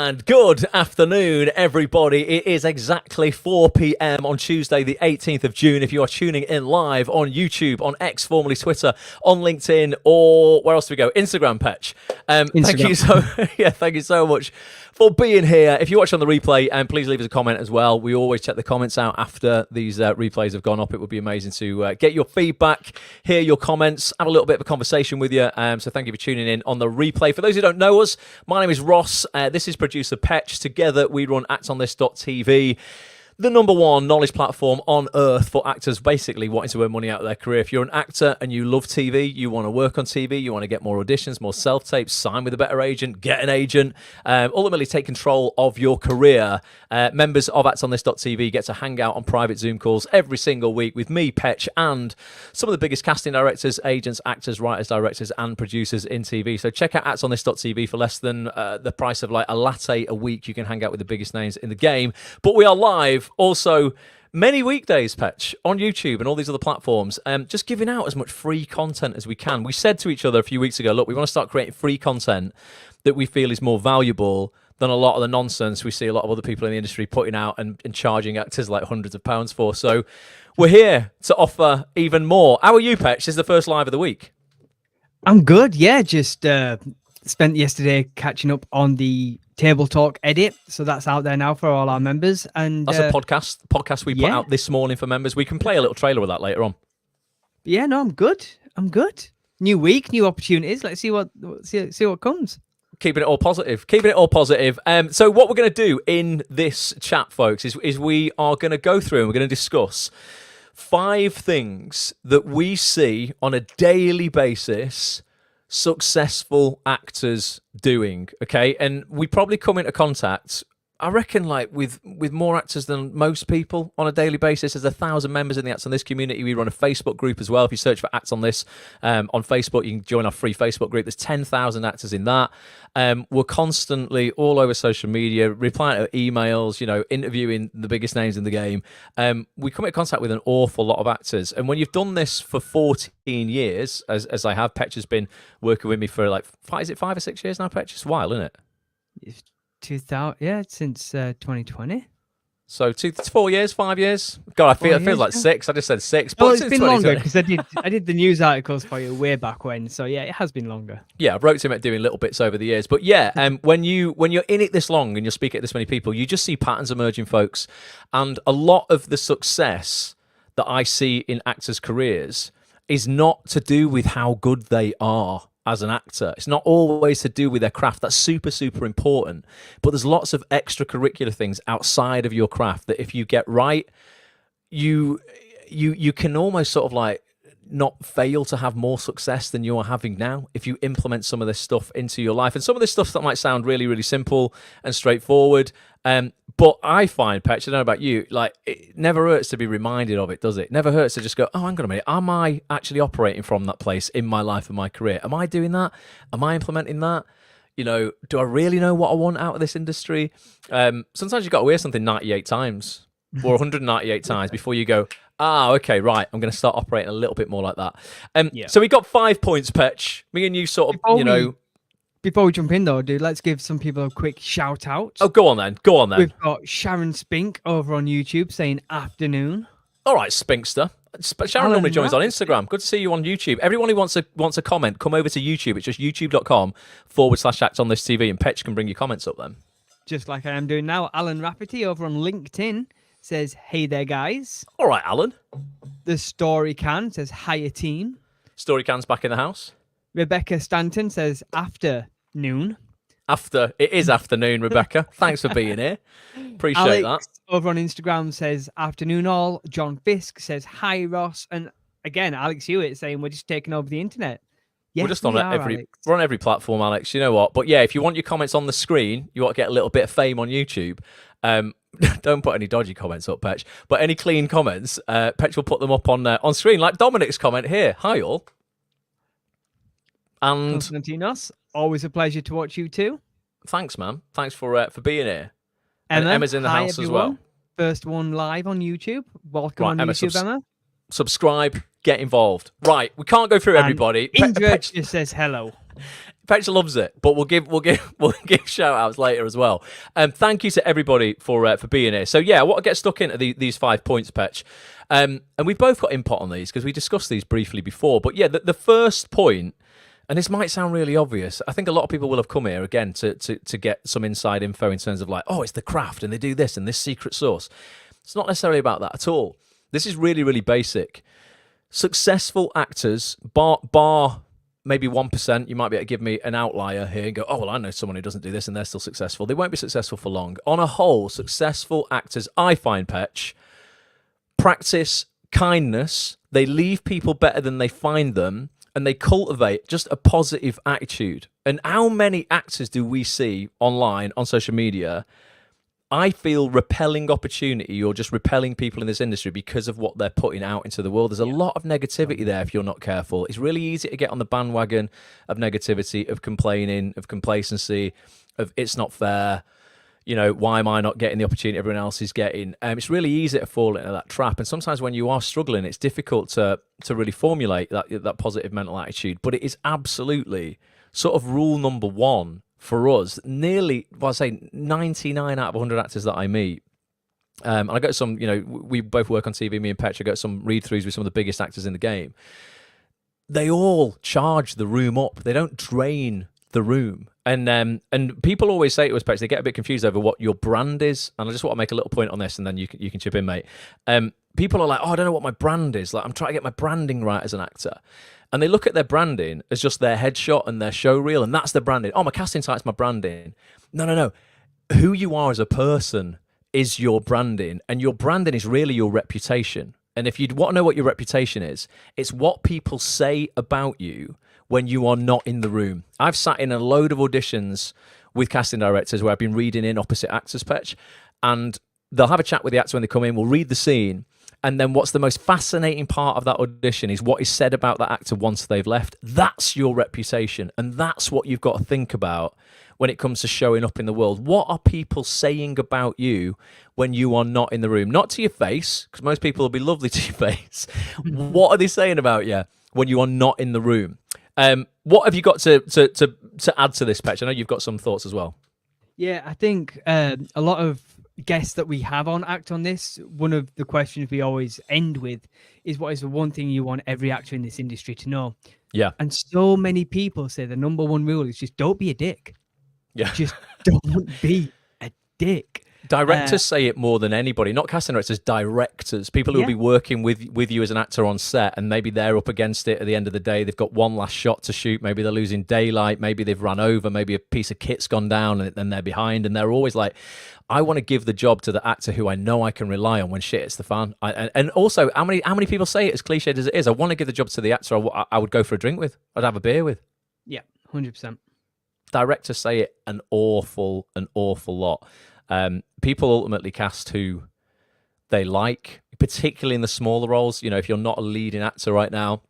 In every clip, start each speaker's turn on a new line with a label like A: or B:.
A: And good afternoon, everybody. It is exactly 4 p.m. on Tuesday, the 18th of June. If you are tuning in live on YouTube, on X, formerly Twitter, on LinkedIn, or where else do we go? Instagram, Petch. Thank you so much for being here. If you watch on the replay, please leave us a comment as well. We always check the comments out after these replays have gone up. It would be amazing to get your feedback, hear your comments, have a little bit of a conversation with you. So thank you for tuning in on the replay. For those who don't know us, my name is Ross. This is producer Petch. Together we run actonthis.tv, the #1 knowledge platform on earth for actors basically wanting to earn money out of their career. If you're an actor and you love TV, you want to work on TV, you want to get more auditions, more self-tapes, sign with a better agent, get an agent, ultimately take control of your career, members of actonthis.tv get to hang out on private Zoom calls every single week with me, Petch, and some of the biggest casting directors, agents, actors, writers, directors, and producers in TV. So check out actonthis.tv for less than the price of like a latte a week. You can hang out with the biggest names in the game. But we are live also many weekdays, Petch, on YouTube and all these other platforms, just giving out as much free content as we can. We said to each other a few weeks ago, look, we want to start creating free content that we feel is more valuable than a lot of the nonsense we see a lot of other people in the industry putting out and charging actors like hundreds of pounds for. So we're here to offer even more. How are you, Petch? This is the first live of the week.
B: I'm good, yeah. Just spent yesterday catching up on the Table Talk edit, so that's out there now for all our members. And
A: that's a podcast we put out this morning for members. We can play a little trailer of that later on.
B: Yeah, no, I'm good. New week, new opportunities. Let's see what comes.
A: Keeping it all positive. So what we're going to do in this chat, folks, is we are going to go through and we're going to discuss 5 things that we see on a daily basis successful actors doing, okay? And we probably come into contact, I reckon, like with more actors than most people on a daily basis. There's 1,000 members in the Acts on This community. We run a Facebook group as well. If you search for Acts on This on Facebook, you can join our free Facebook group. There's 10,000 actors in that. We're constantly all over social media, replying to emails, interviewing the biggest names in the game. We come into contact with an awful lot of actors. And when you've done this for 14 years, as I have, Petch has been working with me for like, is it 5 or 6 years now, Petch? It's a while, isn't it?
B: 2000, yeah, since 2020.
A: So 4 years, 5 years. God, it feels like 6. I just said 6. But
B: it's been longer because I did the news articles for you way back when. So yeah, it has been longer.
A: Yeah, I wrote to him at doing little bits over the years. But yeah, when you're in it this long and you're speaking to this many people, you just see patterns emerging, folks. And a lot of the success that I see in actors' careers is not to do with how good they are as an actor. It's not always to do with their craft. That's super, super important. But there's lots of extracurricular things outside of your craft that if you get right, you can almost sort of like not fail to have more success than you are having now if you implement some of this stuff into your life. And some of this stuff that might sound really, really simple and straightforward. But I find, Petch, I don't know about you, like it never hurts to be reminded of it, does it? Never hurts to just go, oh, hang on a minute. Am I actually operating from that place in my life and my career? Am I doing that? Am I implementing that? Do I really know what I want out of this industry? Sometimes you've got to hear something 98 times or 198 times before you go, okay, right, I'm going to start operating a little bit more like that. So we got 5 points, Petch. Me and you sort of,
B: Before we jump in, though, dude, let's give some people a quick shout out.
A: Oh, go on then.
B: We've got Sharon Spink over on YouTube saying afternoon.
A: All right, Spinkster. Sharon normally joins on Instagram. Good to see you on YouTube. Everyone who wants a comment, come over to YouTube. It's just youtube.com/Act On This TV, and Petch can bring your comments up then.
B: Just like I am doing now. Alan Rafferty over on LinkedIn says, hey there, guys.
A: All right, Alan.
B: The Story Can says, hiya, team.
A: Story Can's back in the house.
B: Rebecca Stanton says, afternoon.
A: It is afternoon, Rebecca. Thanks for being here. Appreciate
B: Alex,
A: that.
B: Over on Instagram, says, afternoon all. John Fisk says, hi, Ross. And again, Alex Hewitt saying, we're just taking over the internet. Yes,
A: we're just on we're on every platform, Alex. You know what? But yeah, if you want your comments on the screen, you want to get a little bit of fame on YouTube. Don't put any dodgy comments up, Petch. But any clean comments, Petch will put them up on screen, like Dominic's comment here. Hi all. And
B: Konstantinos, always a pleasure to watch you too.
A: Thanks, man. Thanks for being here. Emma's in the house everyone. As well.
B: First one live on YouTube. Welcome on
A: Emma,
B: YouTube, Emma.
A: Subscribe, get involved. Right, we can't go through everybody.
B: Indra just says hello.
A: Petch loves it, but we'll give shout outs later as well. Thank you to everybody for being here. So yeah, I want to get stuck into these 5 points, Petch. And we've both got input on these because we discussed these briefly before. But yeah, the first point, and this might sound really obvious, I think a lot of people will have come here again to get some inside info in terms of like, oh, it's the craft and they do this and this secret sauce. It's not necessarily about that at all. This is really, really basic. Successful actors, bar maybe 1%, you might be able to give me an outlier here and go, oh, well, I know someone who doesn't do this and they're still successful. They won't be successful for long. On a whole, successful actors, I find, Petch, practice kindness. They leave people better than they find them, and they cultivate just a positive attitude. And how many actors do we see online, on social media, I feel repelling opportunity or just repelling people in this industry because of what they're putting out into the world? There's a lot of negativity there if you're not careful. It's really easy to get on the bandwagon of negativity, of complaining, of complacency, of it's not fair. You know, why am I not getting the opportunity everyone else is getting? It's really easy to fall into that trap. And sometimes when you are struggling, it's difficult to really formulate that positive mental attitude. But it is absolutely sort of rule number one for us. Nearly, well, I say 99 out of 100 actors that I meet. And I got some, you know, we both work on TV, me and Petch. I got some read-throughs with some of the biggest actors in the game. They all charge the room up. They don't drain the room. And people always say to us, Petch, they get a bit confused over what your brand is. And I just want to make a little point on this, and then you can chip in, mate. People are like, oh, I don't know what my brand is. Like, I'm trying to get my branding right as an actor. And they look at their branding as just their headshot and their show reel, and that's the branding. Oh, my casting site's my branding. No. Who you are as a person is your branding, and your branding is really your reputation. And if you want to know what your reputation is, it's what people say about you when you are not in the room. I've sat in a load of auditions with casting directors where I've been reading in opposite actors, Petch, and they'll have a chat with the actor when they come in, we'll read the scene, and then what's the most fascinating part of that audition is what is said about that actor once they've left. That's your reputation, and that's what you've got to think about when it comes to showing up in the world. What are people saying about you when you are not in the room? Not to your face, because most people will be lovely to your face. What are they saying about you when you are not in the room? What have you got to add to this, Petch? I know you've got some thoughts as well.
B: Yeah, I think a lot of guests that we have on Act On This, one of the questions we always end with is, what is the one thing you want every actor in this industry to know?
A: Yeah.
B: And so many people say the number one rule is just don't be a dick.
A: Yeah.
B: Just don't be a dick.
A: Directors say it more than anybody, not casting directors, directors, people who will be working with you as an actor on set, and maybe they're up against it at the end of the day. They've got one last shot to shoot. Maybe they're losing daylight. Maybe they've run over. Maybe a piece of kit's gone down and then they're behind. And they're always like, I want to give the job to the actor who I know I can rely on when shit hits the fan. And also, how many people say it, as cliched as it is? I want to give the job to the actor I would go for a drink with. I'd have a beer with.
B: Yeah, 100%.
A: Directors say it an awful lot. People ultimately cast who they like, particularly in the smaller roles. You know, if you're not a leading actor right now,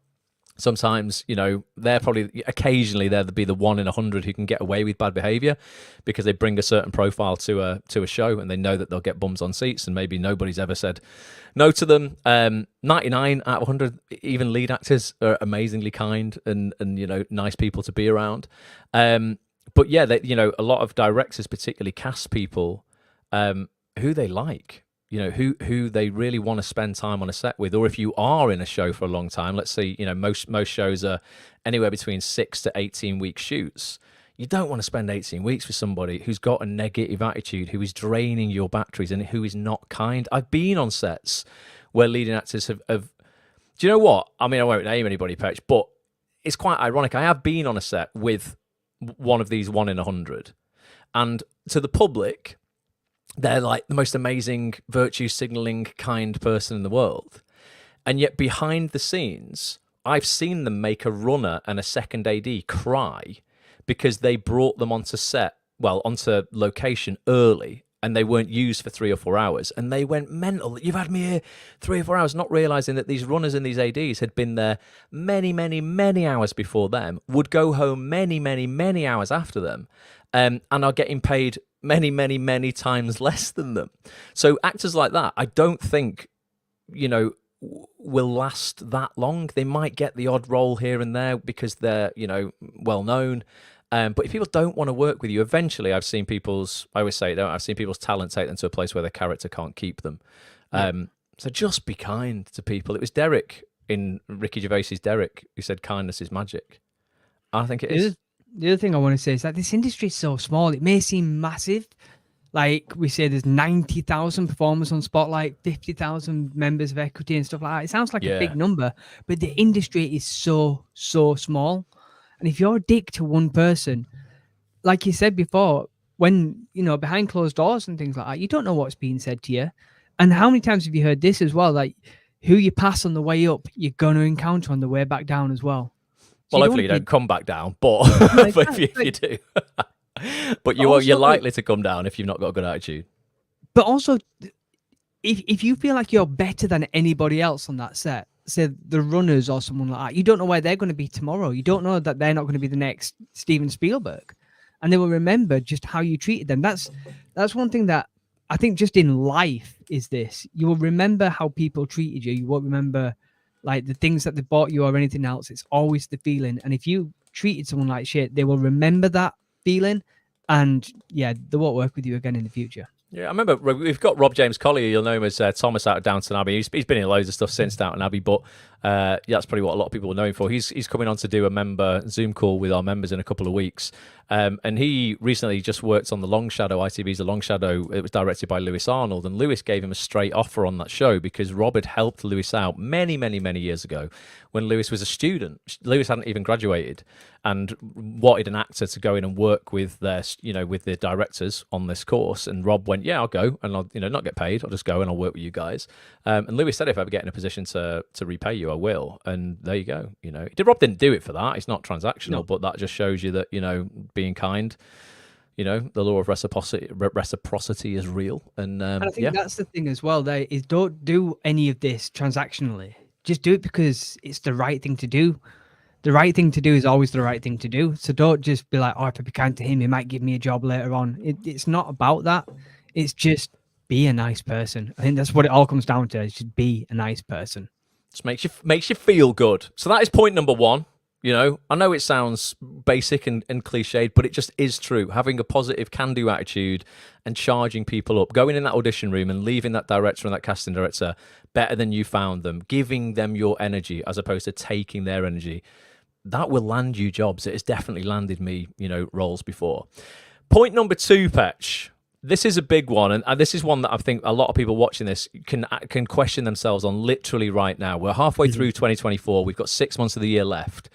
A: sometimes, you know, they're probably occasionally they'll be the 1 in 100 who can get away with bad behavior because they bring a certain profile to a show, and they know that they'll get bums on seats, and maybe nobody's ever said no to them. 99 out of 100, even lead actors are amazingly kind and you know, nice people to be around. But yeah, you know, a lot of directors particularly cast people who they like, you know, who they really want to spend time on a set with. Or if you are in a show for a long time, let's say, you know, most shows are anywhere between 6 to 18 week shoots. You don't want to spend 18 weeks with somebody who's got a negative attitude, who is draining your batteries, and who is not kind. I've been on sets where leading actors have do you know what? I mean, I won't name anybody, Petch, but it's quite ironic. I have been on a set with one of these 1 in 100, and to the public, they're like the most amazing, virtue signaling, kind person in the world. And yet behind the scenes, I've seen them make a runner and a second AD cry because they brought them onto set, well, onto location early, and they weren't used for 3 or 4 hours. And they went mental. You've had me here 3 or 4 hours, not realizing that these runners and these ADs had been there many, many, many hours before them, would go home many, many, many hours after them, and are getting paid many, many, many times less than them. So actors like that, I don't think, you know, will last that long. They might get the odd role here and there because they're, you know, well known. But if people don't want to work with you, eventually I always say it, I've seen people's talent take them to a place where their character can't keep them. So just be kind to people. It was Derek in Ricky Gervais's Derek who said kindness is magic. I think it is.
B: The other thing I want to say is that this industry is so small. It may seem massive. Like we say, there's 90,000 performers on Spotlight, 50,000 members of Equity and stuff like that. It sounds like a big number, but the industry is so small. And if you're a dick to one person, like you said before, when, behind closed doors and things like that, you don't know what's being said to you. And how many times have you heard this as well? Like, who you pass on the way up, you're going to encounter on the way back down as well.
A: So hopefully you don't come back down, but, but if you do. But you're likely to come down if you've not got a good attitude.
B: But also, if you feel like you're better than anybody else on that set, say the runners or someone like that, you don't know where they're going to be tomorrow. You don't know that they're not going to be the next Steven Spielberg. And they will remember just how you treated them. That's one thing that I think just in life is this. You will remember how people treated you. You won't remember like the things that they bought you or anything else. It's always the feeling. And if you treated someone like shit, they will remember that feeling, and they won't work with you again in the future.
A: Yeah, I remember we've got Rob James Collier, you'll know him as Thomas out of Downton Abbey. He's been in loads of stuff since Downton Abbey, but that's probably what a lot of people will know him for. He's coming on to do a member Zoom call with our members in a couple of weeks. And he recently just worked on The Long Shadow, ITV's The Long Shadow. It was directed by Lewis Arnold, and Lewis gave him a straight offer on that show because Rob had helped Lewis out many, many, many years ago when Lewis was a student. Lewis hadn't even graduated and wanted an actor to go in and work with their, with the directors on this course. And Rob went, yeah, I'll go, and I'll, not get paid. I'll just go and I'll work with you guys. And Lewis said, if I ever get in a position to repay you, I will. And there you go. Rob didn't do it for that. It's not transactional, but that just shows you that, being kind, the law of reciprocity is real. And
B: I think that's the thing as well. There is, don't do any of this transactionally. Just do it because it's the right thing to do. The right thing to do is always the right thing to do. So don't just be like, oh, if I be kind to him, he might give me a job later on. It's not about that. It's just be a nice person. I think that's what it all comes down to. Is just be a nice person.
A: Just makes you feel good. So that is point number one. I know it sounds basic and cliched, but it just is true. Having a positive can-do attitude and charging people up, going in that audition room and leaving that director and that casting director better than you found them, giving them your energy as opposed to taking their energy, that will land you jobs. It has definitely landed me, roles before. Point number two, Petch. This is a big one, and this is one that I think a lot of people watching this can question themselves on literally right now. We're halfway through 2024. We've got 6 months of the year left,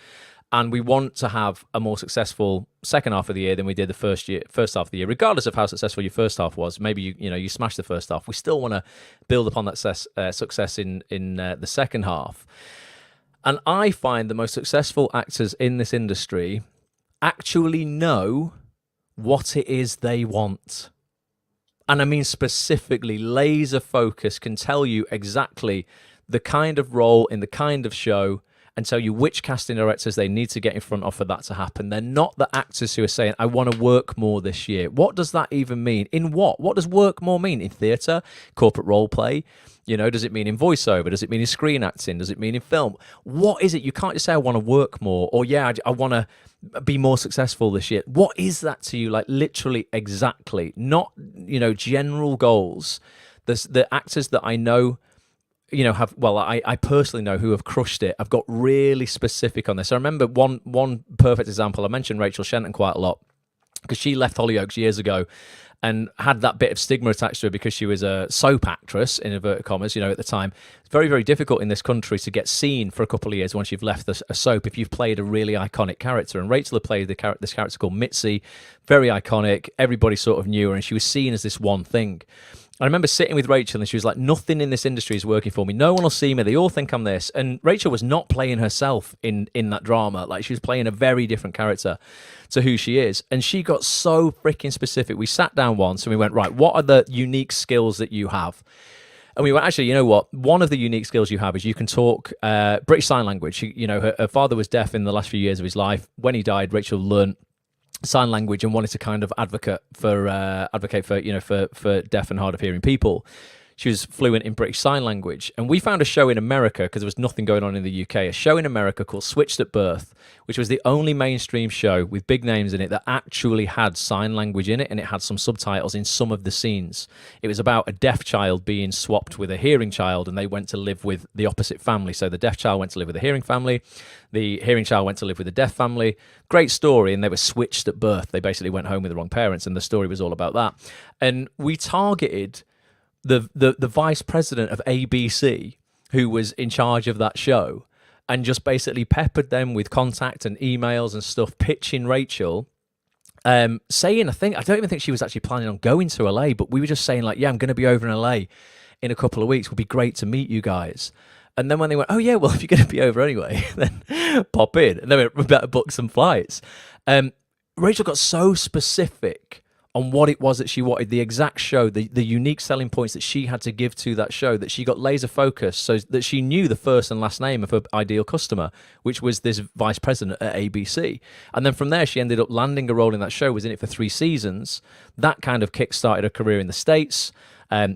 A: and we want to have a more successful second half of the year than we did the first half of the year. Regardless of how successful your first half was, maybe you smashed the first half. We still want to build upon that success in the second half. And I find the most successful actors in this industry actually know what it is they want. And I mean specifically, laser focus can tell you exactly the kind of role in the kind of show and tell you which casting directors they need to get in front of for that to happen. They're not the actors who are saying, I want to work more this year. What does that even mean? In what? What does work more mean? In theatre, corporate role play? Does it mean in voiceover? Does it mean in screen acting? Does it mean in film? What is it? You can't just say, I want to work more, or I want to be more successful this year. What is that to you? Like literally exactly, not, general goals. The actors that I know, I personally know who have crushed it. I've got really specific on this. I remember one perfect example. I mentioned Rachel Shenton quite a lot because she left Hollyoaks years ago and had that bit of stigma attached to her because she was a soap actress, in inverted commas, at the time. It's very, very difficult in this country to get seen for a couple of years once you've left a soap if you've played a really iconic character. And Rachel had played this character called Mitzi, very iconic. Everybody sort of knew her, and she was seen as this one thing. I remember sitting with Rachel and she was like, nothing in this industry is working for me. No one will see me. They all think I'm this. And Rachel was not playing herself in that drama. Like, she was playing a very different character to who she is. And she got so freaking specific. We sat down once and we went, right, what are the unique skills that you have? And we went, actually, you know what? One of the unique skills you have is you can talk British Sign Language. Her father was deaf in the last few years of his life. When he died, Rachel learned sign language and wanted to kind of advocate for deaf and hard of hearing people. She was fluent in British Sign Language. And we found a show in America, because there was nothing going on in the UK, a show in America called Switched at Birth, which was the only mainstream show with big names in it that actually had sign language in it, and it had some subtitles in some of the scenes. It was about a deaf child being swapped with a hearing child, and they went to live with the opposite family. So the deaf child went to live with the hearing family, the hearing child went to live with the deaf family. Great story, and they were switched at birth. They basically went home with the wrong parents, and the story was all about that. And we targeted the vice president of ABC, who was in charge of that show, and just basically peppered them with contact and emails and stuff, pitching Rachel, saying, I don't even think she was actually planning on going to LA, but we were just saying, like, yeah, I'm going to be over in LA in a couple of weeks. Would be great to meet you guys. And then when they went, oh yeah, well, if you're going to be over anyway, then pop in. And then we better book some flights. Rachel got so specific on what it was that she wanted, the exact show, the unique selling points that she had to give to that show, that she got laser focused so that she knew the first and last name of her ideal customer, which was this vice president at ABC. And then from there, she ended up landing a role in that show, was in it for 3 seasons. That kind of kick-started her career in the States.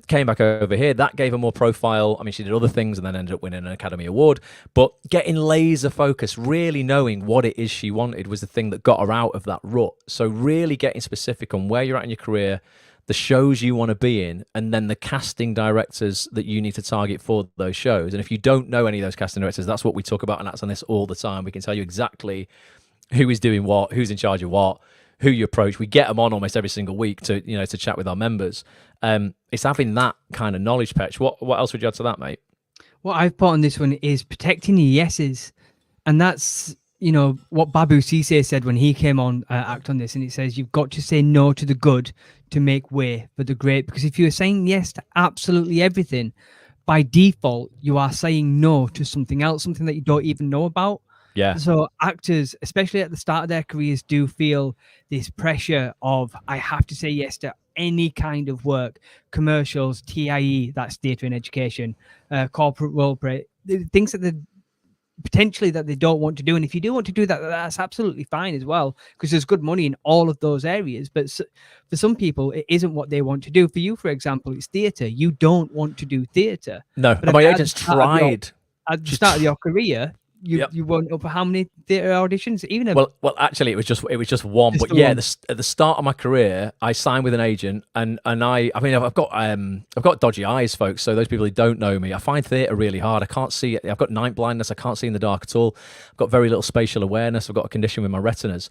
A: Came back over here. That gave her more profile. I mean, she did other things and then ended up winning an Academy Award. But getting laser focused, really knowing what it is she wanted, was the thing that got her out of that rut. So really getting specific on where you're at in your career, the shows you want to be in, and then the casting directors that you need to target for those shows. And if you don't know any of those casting directors, that's what we talk about, and that's on this all the time. We can tell you exactly who is doing what, who's in charge of what, who you approach. We get them on almost every single week to, to chat with our members. It's having that kind of knowledge, Petch. What else would you add to that, mate?
B: What I've put on this one is protecting your yeses. And that's, what Babu Cisse said when he came on Act On This. And it says, you've got to say no to the good to make way for the great. Because if you're saying yes to absolutely everything, by default, you are saying no to something else, something that you don't even know about.
A: Yeah.
B: So actors, especially at the start of their careers, do feel this pressure of, I have to say yes to any kind of work, commercials, TIE, that's theatre and education, corporate role play, things that potentially that they don't want to do. And if you do want to do that, that's absolutely fine as well, because there's good money in all of those areas. But for some people, it isn't what they want to do. For you, for example, it's theatre. You don't want to do theatre.
A: No, but my agents tried.
B: At the start of your career, you went up for how many theatre auditions? Well,
A: actually, it was just one. But yeah, at the start of my career, I signed with an agent, and I've got dodgy eyes, folks. So those people who don't know me, I find theatre really hard. I can't see it. I've got night blindness. I can't see in the dark at all. I've got very little spatial awareness. I've got a condition with my retinas,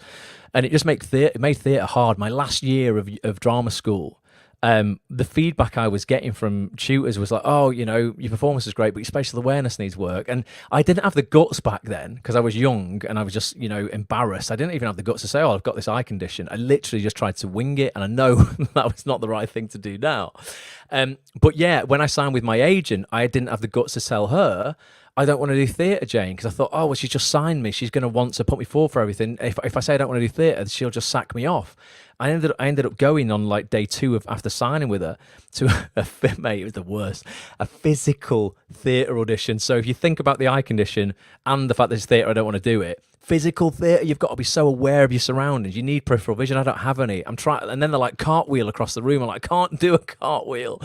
A: and it just made theatre hard. My last year of drama school, the feedback I was getting from tutors was like, oh, your performance is great, but your spatial awareness needs work. And I didn't have the guts back then, because I was young and I was just, embarrassed. I didn't even have the guts to say, oh, I've got this eye condition. I literally just tried to wing it, and I know that was not the right thing to do now. But yeah, when I signed with my agent, I didn't have the guts to tell her, I don't want to do theatre, Jane, because I thought, oh, well, she just signed me. She's going to want to put me forward for everything. If I say I don't want to do theatre, she'll just sack me off. I ended up going on like day 2 after signing with her to mate, it was the worst, a physical theatre audition. So if you think about the eye condition and the fact that it's theatre, I don't want to do it. Physical theatre, you've got to be so aware of your surroundings. You need peripheral vision. I don't have any. I'm trying, and then they're like cartwheel across the room. I'm like, I can't do a cartwheel.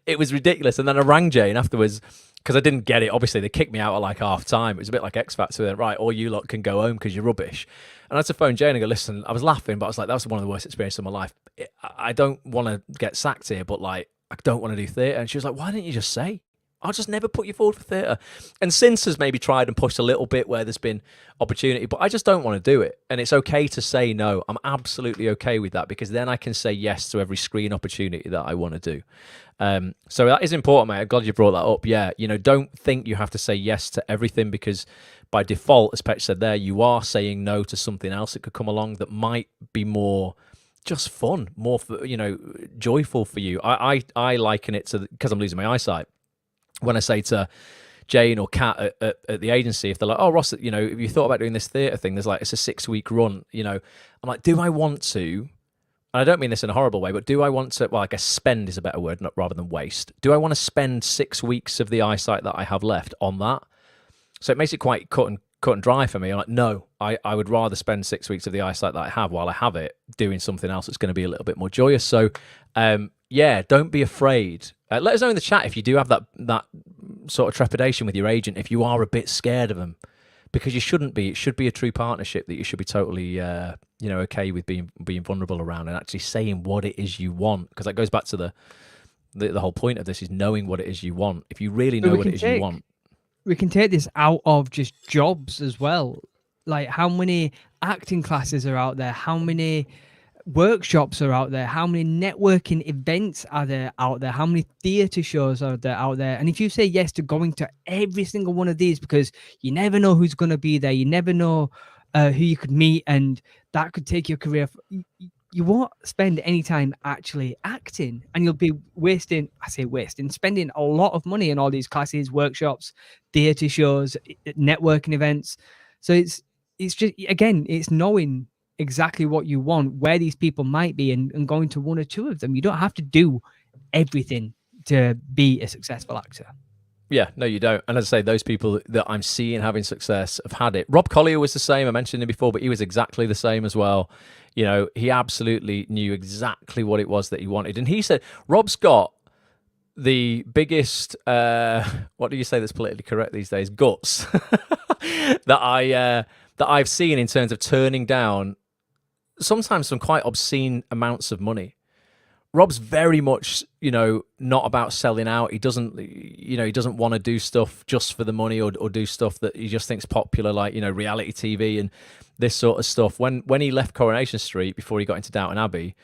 A: It was ridiculous. And then I rang Jane afterwards, because I didn't get it. Obviously, they kicked me out at like half time. It was a bit like X Factor. Then, right, all you lot can go home because you're rubbish. And I had to phone Jane and go, listen, I was laughing, but I was like, that was one of the worst experiences of my life. I don't want to get sacked here, but like, I don't want to do theatre. And she was like, why didn't you just say? I'll just never put you forward for theatre. And since has maybe tried and pushed a little bit where there's been opportunity, but I just don't want to do it. And it's okay to say no. I'm absolutely okay with that, because then I can say yes to every screen opportunity that I want to do. So that is important, mate. I'm glad you brought that up. Yeah, don't think you have to say yes to everything, because by default, as Petch said there, you are saying no to something else that could come along that might be more just fun, more, joyful for you. I liken it to, because I'm losing my eyesight, when I say to Jane or Kat at the agency, if they're like, oh, Ross, if you thought about doing this theatre thing, there's like, it's a 6-week run, I'm like, do I want to? And I don't mean this in a horrible way, but do I want to, well, I guess spend is a better word, rather than waste. Do I want to spend 6 weeks of the eyesight that I have left on that? So it makes it quite cut and cut and dry for me. I'm like, no, I would rather spend 6 weeks of the eyesight that I have while I have it doing something else that's going to be a little bit more joyous. So, yeah, don't be afraid. Let us know in the chat if you do have that sort of trepidation with your agent, if you are a bit scared of them, because you shouldn't be. It should be a true partnership that you should be totally, okay with being vulnerable around and actually saying what it is you want, because that goes back to the whole point of this is knowing what it is you want. If you really know what it is you want.
B: We can take this out of just jobs as well. Like, how many acting classes are out there? How many workshops are out there? How many networking events are there out there? How many theatre shows are there out there? And if you say yes to going to every single one of these, because you never know who's going to be there, you never know who you could meet, and that could take your career. You won't spend any time actually acting, and you'll be spending a lot of money on all these classes, workshops, theatre shows, networking events. So it's just, again, it's knowing exactly what you want, where these people might be, and going to one or two of them. You don't have to do everything to be a successful actor.
A: Yeah, no, you don't. And as I say, those people that I'm seeing having success have had it. Rob Collier was the same. I mentioned him before, but he was exactly the same as well. You know, he absolutely knew exactly what it was that he wanted. And he said, Rob's got the biggest, what do you say that's politically correct these days? Guts that I've seen in terms of turning down sometimes some quite obscene amounts of money. Rob's very much, not about selling out. He doesn't want to do stuff just for the money or do stuff that he just thinks popular, like, reality TV and this sort of stuff. When he left Coronation Street before he got into Downton Abbey,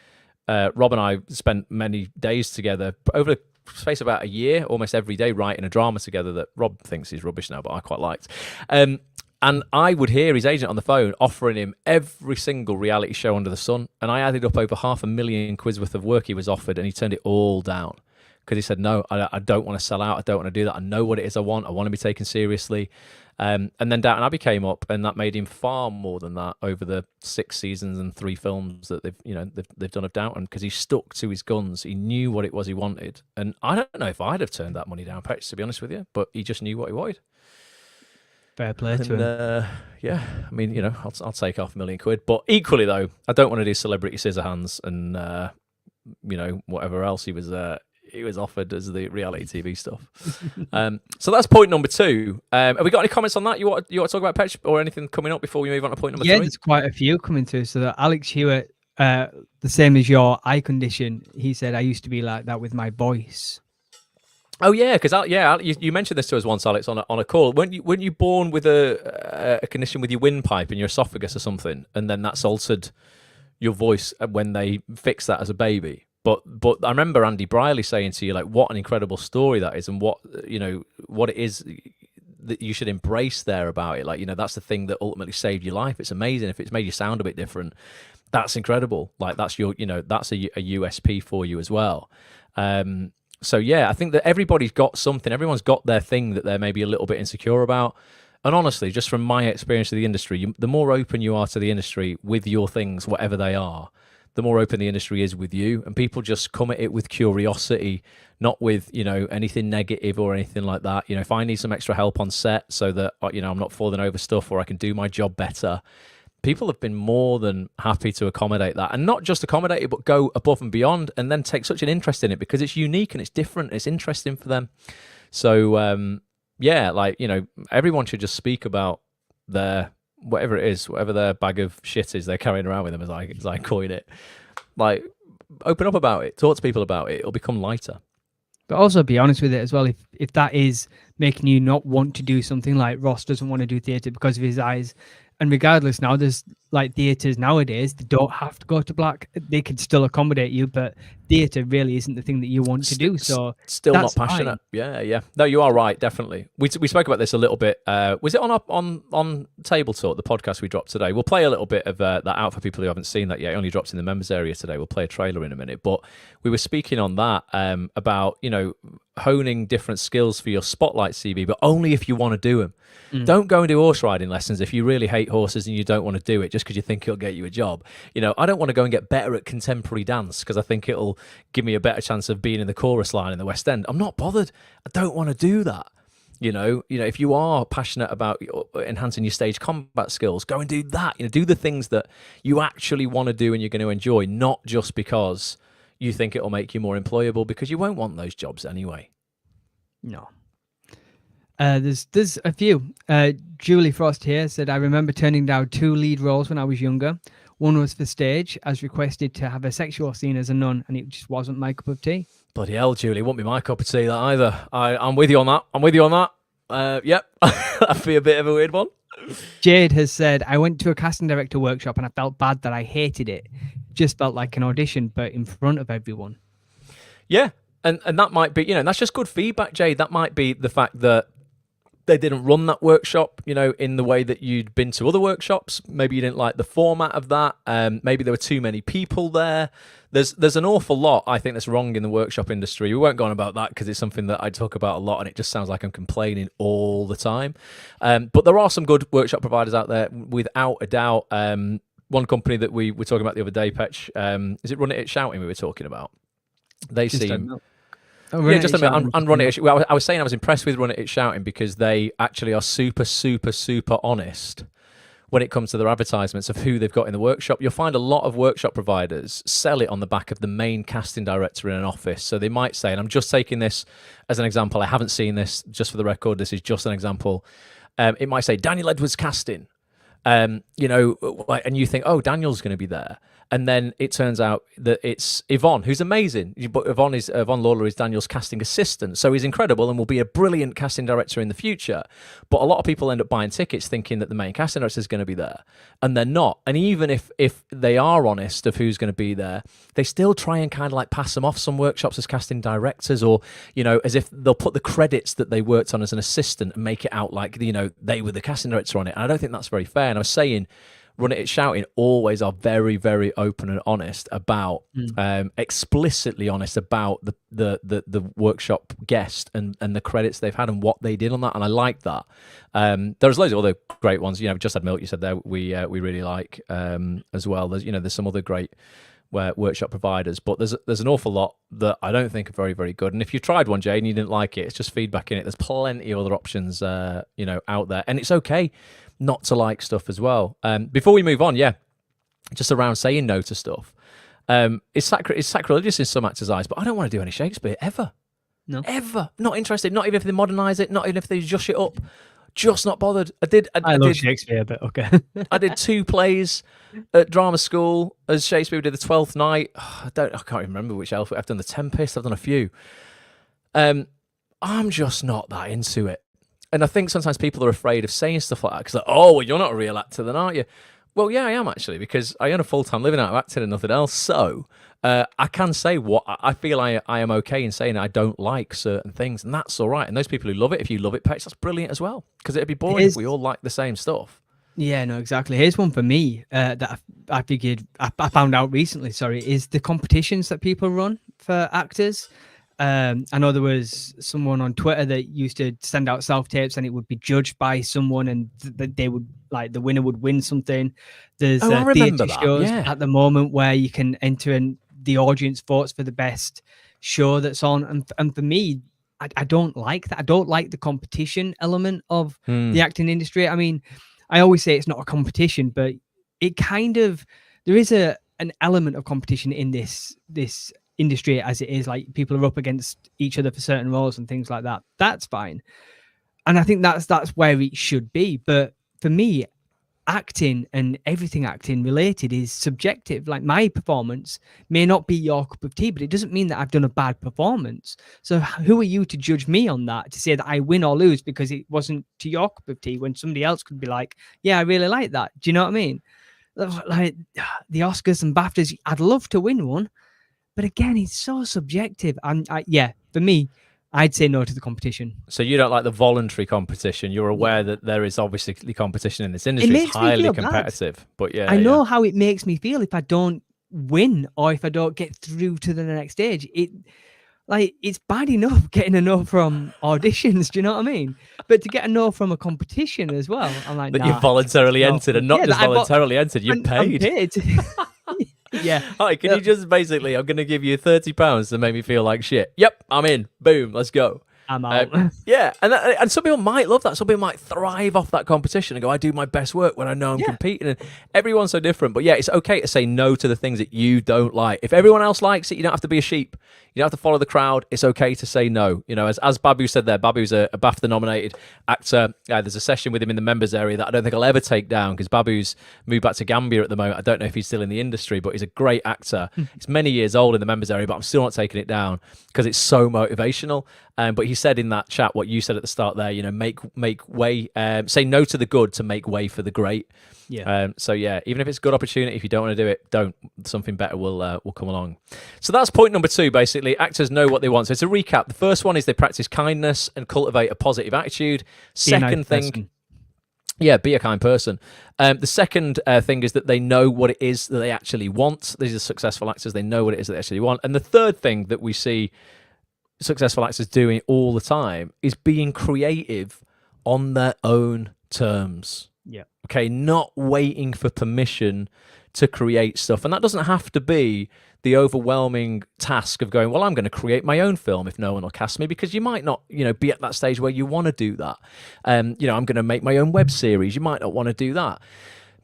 A: Rob and I spent many days together over the space of about a year, almost every day, writing a drama together that Rob thinks is rubbish now, but I quite liked. And I would hear his agent on the phone offering him every single reality show under the sun. And I added up over £500,000 worth of work he was offered, and he turned it all down because he said, no, I don't want to sell out. I don't want to do that. I know what it is I want. I want to be taken seriously. And then Downton Abbey came up, and that made him far more than that over the 6 seasons and 3 films that they've done of Downton, because he stuck to his guns. He knew what it was he wanted. And I don't know if I'd have turned that money down, Petch, to be honest with you, but he just knew what he wanted.
B: Fair play to him.
A: Yeah, I mean, I'll take £500,000, but equally though, I don't want to do Celebrity Scissorhands and whatever else he was offered as the reality TV stuff. So that's point number 2. Have we got any comments on that? You want to talk about Petch or anything coming up before we move on to point number 3?
B: Yeah, there's quite a few coming through. So that Alex Hewitt, the same as your eye condition, he said, I used to be like that with my voice.
A: Oh yeah, because you mentioned this to us once, Alex, on a call. Weren't you born with a condition with your windpipe in your esophagus or something, and then that's altered your voice when they fixed that as a baby? But I remember Andy Briley saying to you, like, what an incredible story that is, and what it is that you should embrace there about it. Like, that's the thing that ultimately saved your life. It's amazing if it's made you sound a bit different. That's incredible. Like, that's that's a USP for you as well. So yeah, I think that everybody's got something. Everyone's got their thing that they're maybe a little bit insecure about. And honestly, just from my experience of the industry, the more open you are to the industry with your things, whatever they are, the more open the industry is with you. And people just come at it with curiosity, not with, anything negative or anything like that. If I need some extra help on set so that, I'm not falling over stuff or I can do my job better, people have been more than happy to accommodate that, and not just accommodate it, but go above and beyond, and then take such an interest in it because it's unique and it's different. And it's interesting for them. So, everyone should just speak about their, whatever it is, whatever their bag of shit is they're carrying around with them, as I coin it. Like, open up about it, talk to people about it. It'll become lighter.
B: But also be honest with it as well. If that is making you not want to do something, like Ross doesn't want to do theatre because of his eyes. And regardless, now there's like theatres nowadays, they don't have to go to black. They can still accommodate you, but theatre really isn't the thing that you want to do. So
A: still not passionate. Fine. Yeah. No, you are right. Definitely. We spoke about this a little bit. Was it on Table Talk, the podcast we dropped today? We'll play a little bit of that out for people who haven't seen that yet. It only dropped in the members area today. We'll play a trailer in a minute. But we were speaking on that about honing different skills for your spotlight CV, but only if you want to do them. Don't go and do horse riding lessons if you really hate horses and you don't want to do it just because you think it'll get you a job. I don't want to go and get better at contemporary dance because I think it'll give me a better chance of being in the chorus line in the West End. I'm not bothered. I don't want to do that. If you are passionate about enhancing your stage combat skills, go and do that. Do the things that you actually want to do and you're going to enjoy, not just because you think it'll make you more employable, because you won't want those jobs anyway.
B: No. There's a few. Julie Frost here said, I remember turning down 2 lead roles when I was younger. One was for stage, as requested to have a sexual scene as a nun, and it just wasn't my cup of tea.
A: Bloody hell, Julie, won't be my cup of tea that either. I'm with you on that. Yep, that'd be a bit of a weird one.
B: Jade has said, I went to a casting director workshop and I felt bad that I hated it. Just felt like an audition, but in front of everyone.
A: Yeah, and that might be, that's just good feedback, Jade. That might be the fact that they didn't run that workshop, in the way that you'd been to other workshops. Maybe you didn't like the format of that. Maybe there were too many people there. There's an awful lot, I think, that's wrong in the workshop industry. We won't go on about that because it's something that I talk about a lot, and it just sounds like I'm complaining all the time. But there are some good workshop providers out there, without a doubt. One company that we were talking about the other day, Petch, is it Run It Shouting we were talking about? They seem... just a minute. And Run It. Well, I was saying I was impressed with Run It Shouting because they actually are super, super, super honest when it comes to their advertisements of who they've got in the workshop. You'll find a lot of workshop providers sell it on the back of the main casting director in an office. So they might say, and I'm just taking this as an example, I haven't seen this, just for the record, this is just an example. It might say Daniel Edwards casting, and you think, oh, Daniel's going to be there. And then it turns out that it's Yvonne, who's amazing. But Yvonne Lawler is Daniel's casting assistant. So he's incredible and will be a brilliant casting director in the future. But a lot of people end up buying tickets thinking that the main casting director is going to be there. And they're not. And even if they are honest of who's going to be there, they still try and kind of like pass them off some workshops as casting directors, or, as if they'll put the credits that they worked on as an assistant and make it out like, they were the casting director on it. And I don't think that's very fair. And I was saying, Run It Shouting always are very, very open and honest about, explicitly honest about the workshop guest and the credits they've had and what they did on that, and I like that. There's loads of other great ones. Just Had Milk, you said there, we really like as well. There's some other great workshop providers, but there's an awful lot that I don't think are very, very good. And if you tried one, Jay, and you didn't like it, it's just feedback in it. There's plenty of other options, out there, and it's okay not to like stuff as well. Before we move on, just around saying no to stuff. It's sacrilegious in some actors' eyes, but I don't want to do any Shakespeare ever.
B: No,
A: ever. Not interested. Not even if they modernise it. Not even if they zhush it up. Just not bothered. I
B: love Shakespeare, but okay.
A: I did 2 plays at drama school as Shakespeare. We did the 12th Night. I can't remember which alphabet. I've done the Tempest. I've done a few. I'm just not that into it. And I think sometimes people are afraid of saying stuff like that because, you're not a real actor then, aren't you? Well, yeah, I am actually, because I earn a full-time living out of acting and nothing else. So I can say what I feel. I am okay in saying I don't like certain things, and that's all right. And those people who love it, if you love it, Petch, that's brilliant as well, because it'd be boring if we all like the same stuff. Yeah, no, exactly.
B: Here's one for me that I figured I found out recently. Is the competitions that people run for actors. I know there was someone on Twitter that used to send out self-tapes and it would be judged by someone, and they would, like, the winner would win something. There's theatre shows at the moment where you can enter in the audience votes for the best show that's on. And for me, I don't like that. I don't like the competition element of the acting industry. I mean, I always say it's not a competition, but it kind of, there is an element of competition in this industry as it is. Like, people are up against each other for certain roles and things like that. That's fine, and I think that's where it should be. But for me, acting and everything acting related is subjective. Like, my performance may not be your cup of tea, but it doesn't mean that I've done a bad performance. So who are you to judge me on that, to say that I win or lose because it wasn't to your cup of tea, when somebody else could be like, yeah, I really like that. Do you know what I mean? Like the Oscars and BAFTAs, I'd love to win one, but again, it's so subjective. And for me, I'd say no to the competition.
A: So you don't like the voluntary competition. You're aware that there is obviously competition in this industry. It's highly competitive. Bad. But I
B: know how it makes me feel if I don't win or if I don't get through to the next stage. It's bad enough getting a no from auditions. Do you know what I mean? But to get a no from a competition as well, I'm like,
A: that you voluntarily entered, and not just voluntarily entered, you're paid.
B: I'm paid. Yeah.
A: Hi, can you just basically, I'm going to give you £30 to make me feel like shit. Yep, I'm in. Boom, let's go.
B: I'm out.
A: Yeah, and some people might love that. Some people might thrive off that competition and go, I do my best work when I know I'm competing. And everyone's so different. But yeah, it's okay to say no to the things that you don't like. If everyone else likes it, you don't have to be a sheep. You don't have to follow the crowd. It's okay to say no. You know, as Babu said there, Babu's a BAFTA-nominated actor. There's a session with him in the members area that I don't think I'll ever take down because Babu's moved back to Gambia at the moment. I don't know if he's still in the industry, but he's a great actor. He's many years old in the members area, but I'm still not taking it down because it's so motivational. But he said in that chat what you said at the start there, you know, make way, say no to the good to make way for the great.
B: Yeah.
A: So yeah, even if it's a good opportunity, if you don't want to do it, don't. Something better will come along. So that's point number 2. Basically, actors know what they want. So to recap, the first one is they practice kindness and cultivate a positive attitude. Second thing, yeah, be a kind person. The second thing is that they know what it is that they actually want. These are successful actors. They know what it is that they actually want. And the third thing that we see successful actors doing all the time is being creative on their own terms.
B: Yeah.
A: Okay, not waiting for permission to create stuff. And that doesn't have to be the overwhelming task of going, well, I'm going to create my own film if no one will cast me, because you might not, you know, be at that stage where you want to do that. You know, I'm going to make my own web series. You might not want to do that.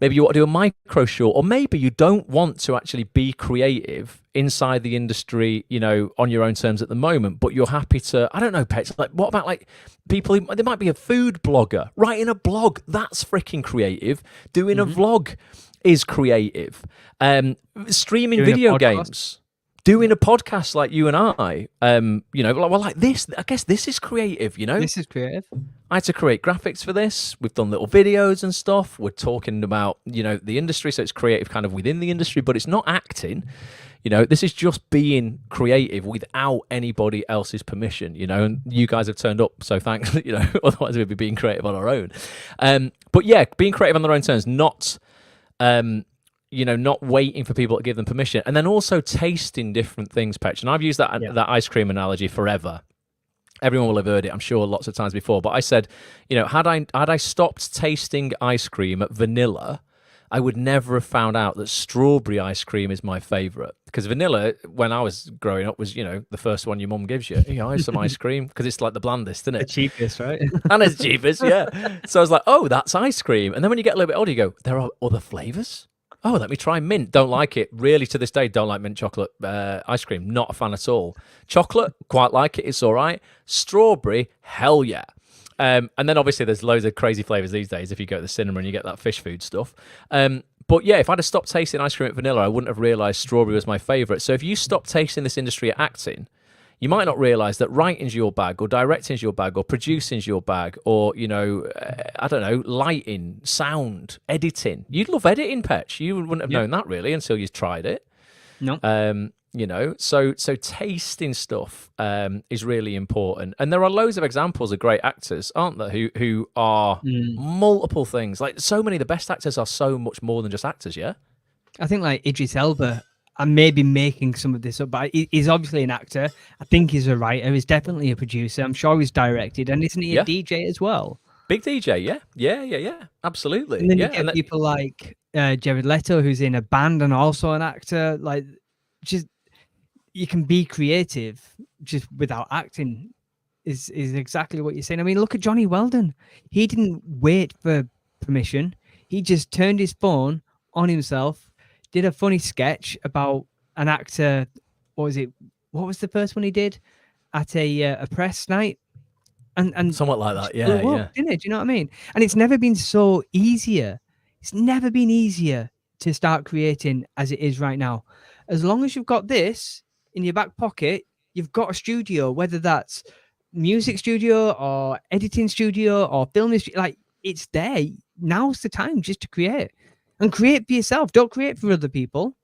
A: Maybe you want to do a micro short, or maybe you don't want to actually be creative inside the industry, you know, on your own terms at the moment, but you're happy to, I don't know, Petch, like, what about like people, there might be a food blogger writing a blog. That's freaking creative. Doing a vlog is creative. Streaming
B: Doing
A: video games. Doing a podcast like you and I, you know, well, like this, I guess this is creative, you know?
B: This is creative.
A: I had to create graphics for this. We've done little videos and stuff. We're talking about, you know, the industry, so it's creative kind of within the industry, but it's not acting. You know, this is just being creative without anybody else's permission, you know, and you guys have turned up, so thanks, you know, otherwise we'd be being creative on our own. But yeah, being creative on their own terms, not... you know, not waiting for people to give them permission, and then also tasting different things, Petch. And I've used that ice cream analogy forever. Everyone will have heard it, I'm sure, lots of times before. But I said, you know, had I stopped tasting ice cream at vanilla, I would never have found out that strawberry ice cream is my favourite. Because vanilla, when I was growing up, was, you know, the first one your mum gives you. You know, here's some ice cream, because it's like the blandest, isn't it?
B: The cheapest, right?
A: And it's cheapest, yeah. So I was like, oh, that's ice cream. And then when you get a little bit older, you go, there are other flavours? Oh, let me try mint. Don't like it. Really, to this day, don't like mint chocolate ice cream. Not a fan at all. Chocolate, quite like it. It's all right. Strawberry, hell yeah. And then obviously there's loads of crazy flavors these days if you go to the cinema and you get that fish food stuff. But yeah, if I'd have stopped tasting ice cream at vanilla, I wouldn't have realized strawberry was my favorite. So if you stop tasting this industry at acting, you might not realize that writing's your bag, or directing's your bag, or producing's your bag, or, you know, I don't know, lighting, sound, editing. You'd love editing, Petch. You wouldn't have known that really until you tried it.
B: No.
A: You know, so tasting stuff is really important. And there are loads of examples of great actors, aren't there, who are multiple things. Like, so many of the best actors are so much more than just actors, yeah?
B: I think like Idris Elba, I may be making some of this up, but he's obviously an actor. I think he's a writer. He's definitely a producer. I'm sure he's directed. And isn't he a DJ as well?
A: Big DJ, yeah. Absolutely.
B: And then you get people like Jared Leto, who's in a band and also an actor. Like, just, you can be creative just without acting is exactly what you're saying. I mean, look at Johnny Weldon. He didn't wait for permission. He just turned his phone on himself, did a funny sketch about an actor. What was it? What was the first one he did at a press night? And
A: somewhat like that, yeah.
B: Didn't it? Do you know what I mean? And it's never been so easier. It's never been easier to start creating as it is right now. As long as you've got this in your back pocket, you've got a studio, whether that's music studio or editing studio or filming, like, it's there. Now's the time just to create. And create for yourself. Don't create for other people.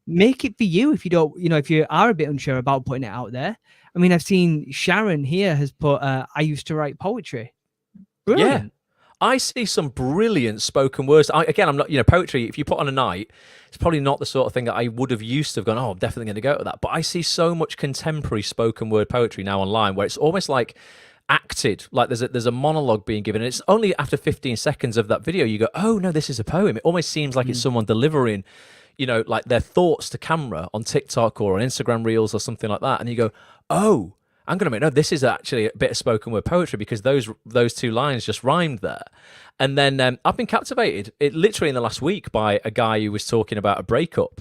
B: Make it for you if you don't, you know, if you are a bit unsure about putting it out there. I mean, I've seen Sharon here has put, I used to write poetry. Brilliant.
A: Yeah. I see some brilliant spoken words. Again, I'm not, you know, poetry, if you put on a night, it's probably not the sort of thing that I would have used to have gone, oh, I'm definitely going to go to that. But I see so much contemporary spoken word poetry now online where it's almost like acted, like there's a monologue being given, and it's only after 15 seconds of that video you go, oh no, this is a poem. It almost seems like it's someone delivering, you know, like their thoughts to camera on TikTok or on Instagram Reels or something like that, and you go, oh. I'm going to make no. This is actually a bit of spoken word poetry because those two lines just rhymed there. And then I've been captivated, literally in the last week, by a guy who was talking about a breakup.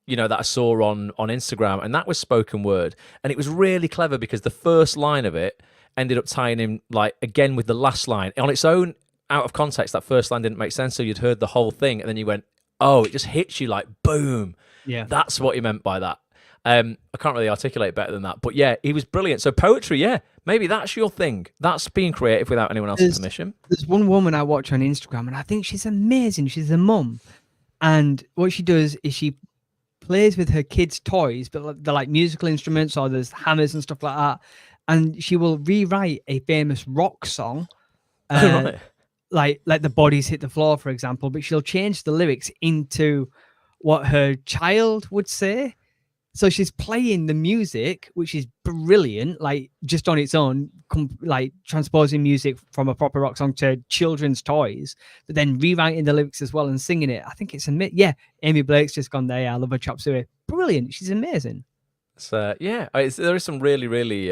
A: That I saw on Instagram, and that was spoken word, and it was really clever because the first line of it ended up tying in like again with the last line on its own. Out of context, that first line didn't make sense, so you'd heard the whole thing, and then you went, "Oh!" It just hits you like boom.
B: Yeah,
A: that's what he meant by that. I can't really articulate better than that, but yeah, he was brilliant. So poetry, yeah, maybe that's your thing. That's being creative without anyone else's permission.
B: There's one woman I watch on Instagram, and I think she's amazing. She's a mum, and what she does is she plays with her kids' toys, but they're like musical instruments, or there's hammers and stuff like that. And she will rewrite a famous rock song,
A: Right.
B: like the bodies hit the floor, for example. But she'll change the lyrics into what her child would say. So she's playing the music, which is brilliant, like just on its own, like transposing music from a proper rock song to children's toys, but then rewriting the lyrics as well and singing it. I think it's yeah. Amy Blake's just gone there. Yeah, I love her chop suey. Brilliant. She's amazing.
A: So there is some really, really,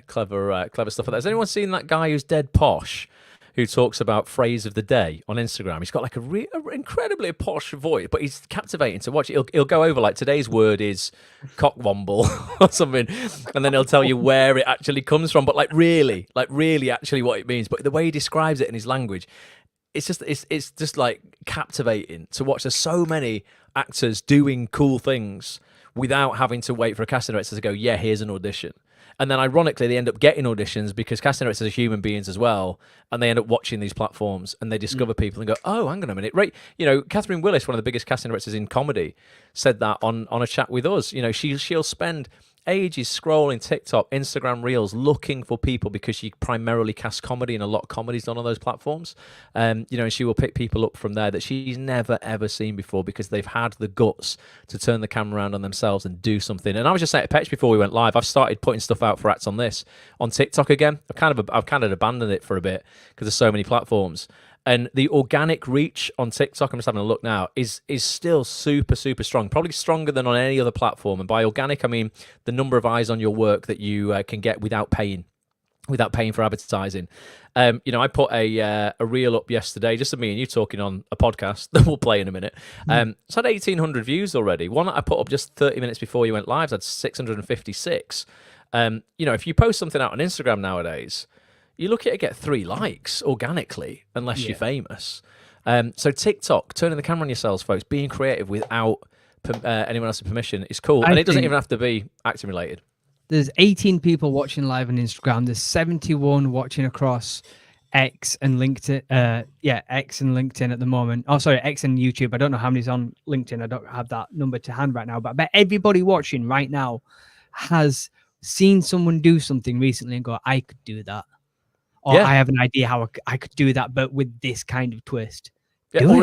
A: clever stuff like that. Has anyone seen that guy who's dead posh, who talks about phrase of the day on Instagram? He's got like a incredibly posh voice, but he's captivating to watch. He'll go over like today's word is cockwomble or something, and then he'll tell you where it actually comes from, but like really actually what it means. But the way he describes it in his language, it's just like captivating to watch. There's so many actors doing cool things without having to wait for a casting director to go, yeah, here's an audition. And then ironically, they end up getting auditions because casting directors are human beings as well. And they end up watching these platforms and they discover people and go, oh, hang on a minute. Right. Catherine Willis, one of the biggest casting directors in comedy, said that on a chat with us. She'll spend ages scrolling TikTok, Instagram Reels, looking for people because she primarily casts comedy, and a lot of comedy's done on those platforms. And she will pick people up from there that she's never ever seen before because they've had the guts to turn the camera around on themselves and do something. And I was just saying to Petch before we went live, I've started putting stuff out for Act On This on TikTok again. I've kind of abandoned it for a bit because there's so many platforms. And the organic reach on TikTok, I'm just having a look now, is still super, super strong. Probably stronger than on any other platform. And by organic, I mean the number of eyes on your work that you can get without paying for advertising. I put a reel up yesterday, just of me and you talking on a podcast that we'll play in a minute. It's had 1,800 views already. One that I put up just 30 minutes before you went live had 656. If you post something out on Instagram nowadays, you look at it, get 3 likes organically, unless you're famous. So TikTok, turning the camera on yourselves, folks, being creative without anyone else's permission is cool. And it doesn't even have to be acting related.
B: There's 18 people watching live on Instagram. There's 71 watching across X and LinkedIn. X and LinkedIn at the moment. Oh, sorry, X and YouTube. I don't know how many's on LinkedIn. I don't have that number to hand right now. But I bet everybody watching right now has seen someone do something recently and go, I could do that. Or I have an idea how I could do that, but with this kind of twist.
A: Or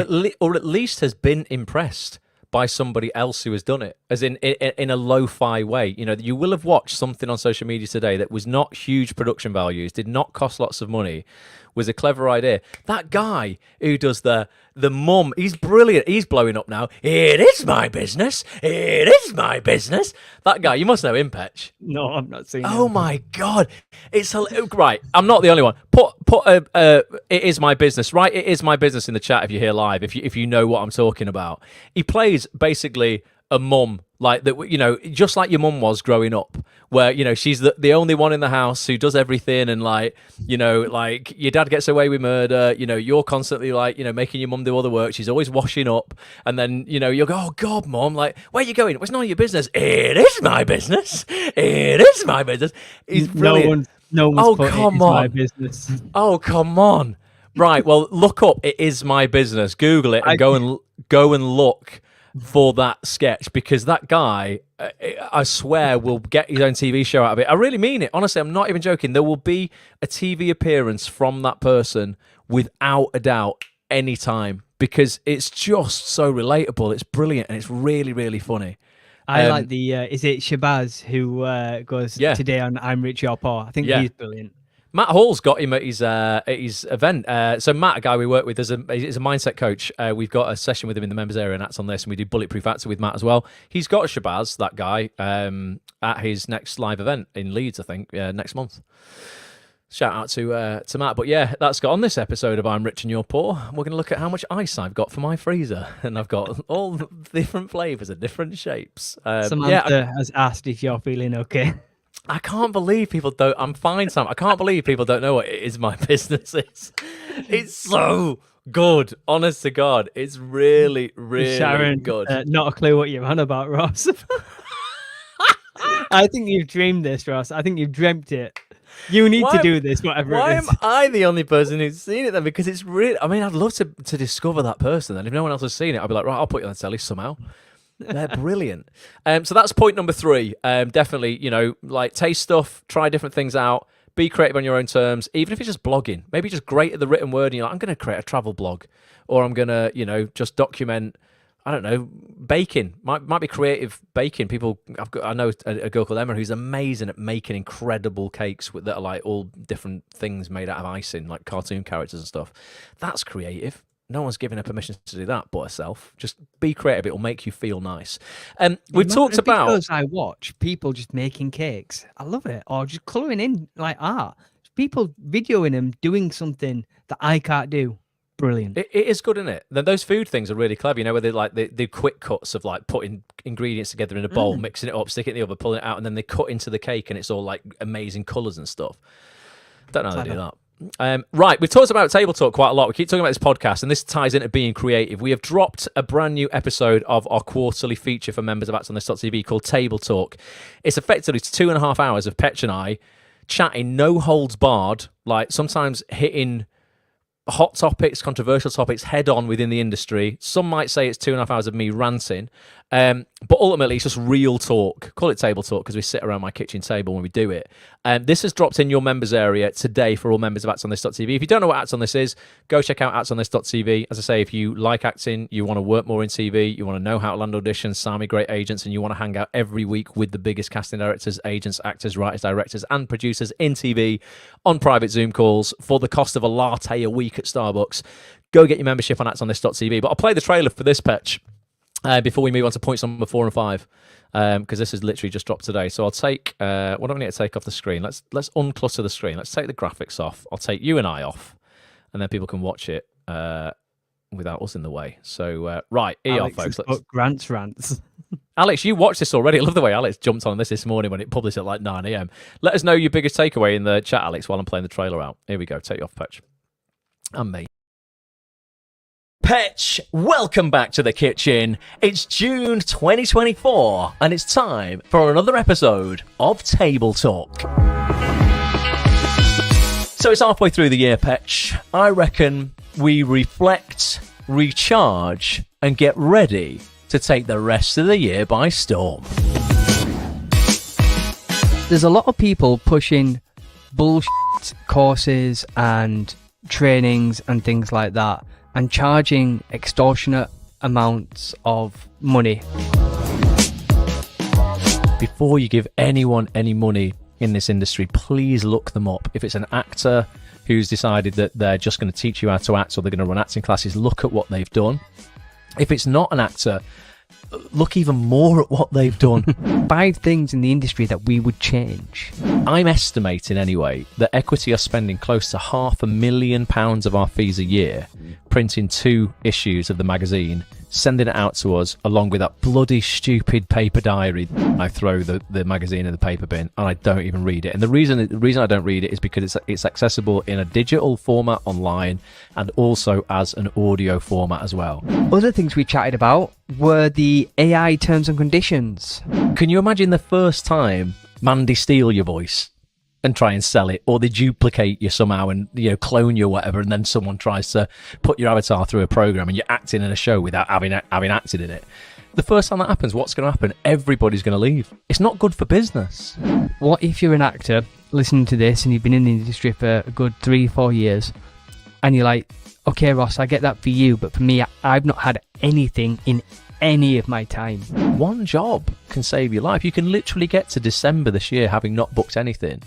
A: at least has been impressed by somebody else who has done it, as in a lo-fi way. You will have watched something on social media today that was not huge production values, did not cost lots of money, was a clever idea. That guy who does the mum, he's brilliant. He's blowing up now. It is my business. It is my business. That guy, you must know him, Petch.
B: No, I've not seen him.
A: Oh my God. It's right. I'm not the only one. Put it is my business, right? It is my business in the chat if you're here live, if you know what I'm talking about. He plays basically a mum, like that, just like your mum was growing up, where she's the only one in the house who does everything, and like your dad gets away with murder, you're constantly like making your mum do all the work. She's always washing up, and then you'll go, oh God, mum, like, where are you going? Well, it's none of your business. It is my business. It is my business. He's brilliant.
B: No one's put it is my business.
A: Oh, come on. Right, well, look up It Is My Business, Google it, and go and look for that sketch, because that guy, I swear, will get his own TV show out of it. I really mean it. Honestly, I'm not even joking. There will be a TV appearance from that person without a doubt anytime, because it's just so relatable. It's brilliant, and it's really, really funny.
B: I like the, is it Shabazz who goes today on I'm Rich, You're Poor? I think he's brilliant.
A: Matt Hall's got him at his event. So Matt, a guy we work with, he's a mindset coach. We've got a session with him in the members area, and Acts On This, and we do Bulletproof Actor with Matt as well. He's got a Shabazz, that guy, at his next live event in Leeds, I think, next month. Shout out to Matt. But yeah, that's got on this episode of I'm Rich and You're Poor. We're going to look at how much ice I've got for my freezer. And I've got all different flavours and different shapes.
B: Samantha has asked if you're feeling okay.
A: I can't believe people don't. I'm fine, Sam. I can't believe people don't know what it is my business is. It's so good. Honest to God. It's really, really
B: Sharon,
A: good.
B: Not a clue what you're on about, Ross. I think you've dreamed this, Ross. I think you've dreamt it. You need to do this, whatever
A: why
B: it is.
A: am I the only person who's seen it then? Because it's really, I mean, I'd love to discover that person. And if no one else has seen it, I'd be like, right, I'll put you on the telly somehow. They're brilliant. So that's point number 3. Definitely, like taste stuff, try different things out, be creative on your own terms, even if it's just blogging. Maybe just great at the written word and you're like, I'm going to create a travel blog, or I'm going to, just document, I don't know, baking. Might be creative baking. I know a girl called Emma who's amazing at making incredible cakes that are like all different things made out of icing, like cartoon characters and stuff. That's creative. No one's given her permission to do that but herself. Just be creative. It will make you feel nice. We've talked about...
B: Because I watch people just making cakes. I love it. Or just colouring in like art. People videoing them doing something that I can't do. Brilliant.
A: It is good, isn't it? Then those food things are really clever. Where they quick cuts of like putting ingredients together in a bowl, mixing it up, sticking it in the oven, pulling it out, and then they cut into the cake and it's all like amazing colours and stuff. Don't know how they do that. Right, we've talked about table talk quite a lot. We keep talking about this podcast, and this ties into being creative. We have dropped a brand new episode of our quarterly feature for members of Act On This.tv called Table Talk. It's effectively 2.5 hours of Petch and I chatting, no holds barred, like sometimes hitting hot topics, controversial topics head on within the industry. Some might say it's 2.5 hours of me ranting, but ultimately it's just real talk. Call it table talk because we sit around my kitchen table when we do it. This has dropped in your members area today for all members of Act On This.tv. If you don't know what Act On This is, go check out Act On This.tv. As I say, if you like acting, you want to work more in TV, you want to know how to land auditions, Sami great agents, and you want to hang out every week with the biggest casting directors, agents, actors, writers, directors, and producers in TV on private Zoom calls for the cost of a latte a week at Starbucks, go get your membership on Act On This.tv. But I'll play the trailer for this, Petch, before we move on to points number 4 and 5, because this has literally just dropped today. So I'll take what do I need to take off the screen? Let's unclutter the screen. Let's take the graphics off. I'll take you and I off, and then people can watch it without us in the way. So right, here, folks.
B: Rants.
A: Alex, you watched this already. I love the way Alex jumped on this morning when it published at like 9 a.m. Let us know your biggest takeaway in the chat, Alex, while I'm playing the trailer out. Here we go. Take you off, Petch. And me. Petch, welcome back to the kitchen. It's June 2024, and it's time for another episode of Table Talk. So it's halfway through the year, Petch. I reckon we reflect, recharge, and get ready to take the rest of the year by storm.
B: There's a lot of people pushing bullshit courses and trainings and things like that, and charging extortionate amounts of money.
A: Before you give anyone any money in this industry, please look them up. If it's an actor who's decided that they're just going to teach you how to act, or they're going to run acting classes, look at what they've done. If it's not an actor, look even more at what they've done.
B: 5 things in the industry that we would change.
A: I'm estimating anyway that Equity are spending close to £500,000 of our fees a year printing 2 issues of the magazine, sending it out to us along with that bloody stupid paper diary. I throw the magazine in the paper bin and I don't even read it. And the reason I don't read it is because it's accessible in a digital format online and also as an audio format as well.
B: Other things we chatted about were the AI terms and conditions.
A: Can you imagine the first time Mandy steal your voice and try and sell it, or they duplicate you somehow and clone you or whatever, and then someone tries to put your avatar through a program and you're acting in a show without having acted in it? The first time that happens, what's going to happen? Everybody's going to leave. It's not good for business.
B: What if you're an actor listening to this and you've been in the industry for a good 3-4 years and you're like, okay, Ross, I get that for you, but for me, I've not had anything in any of my time.
A: One job can save your life. You can literally get to December this year having not booked anything,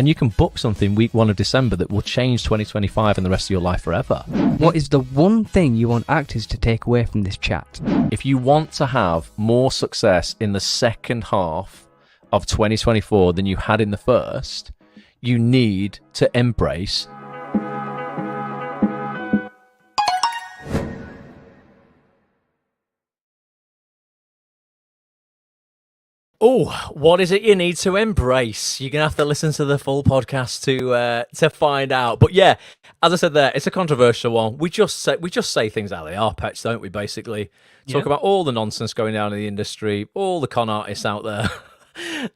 A: And you can book something week 1 of December that will change 2025 and the rest of your life forever.
B: What is the one thing you want actors to take away from this chat?
A: If you want to have more success in the second half of 2024 than you had in the first, you need to embrace what is it you need to embrace? You're gonna have to listen to the full podcast to find out. But yeah, as I said there, it's a controversial one. We just say things how they are, Petch, don't we? Basically, talk about all the nonsense going down in the industry, all the con artists out there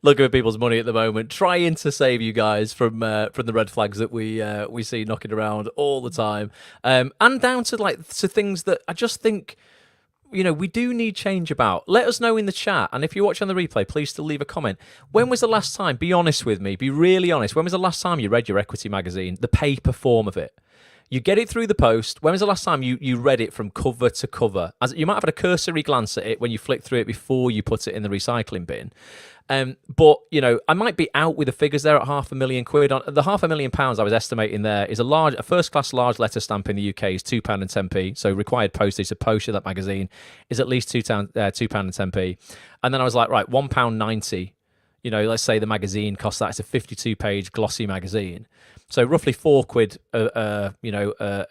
A: looking at people's money at the moment, trying to save you guys from the red flags that we see knocking around all the time, and down to things that I just think, we do need change about. Let us know in the chat. And if you're watching on the replay, please still leave a comment. When was the last time, be honest with me, be really honest, when was the last time you read your equity magazine, the paper form of it? You get it through the post. When was the last time you read it from cover to cover? As you might have had a cursory glance at it when you flick through it before you put it in the recycling bin. But I might be out with the figures there at £500,000. On the £500,000 I was estimating there is a first class large letter stamp in the UK is £2.10p. So required postage to post that magazine is at least £2.10p. And then I was like, right, £1.90. Let's say the magazine costs that. It's a 52-page glossy magazine. So roughly £4,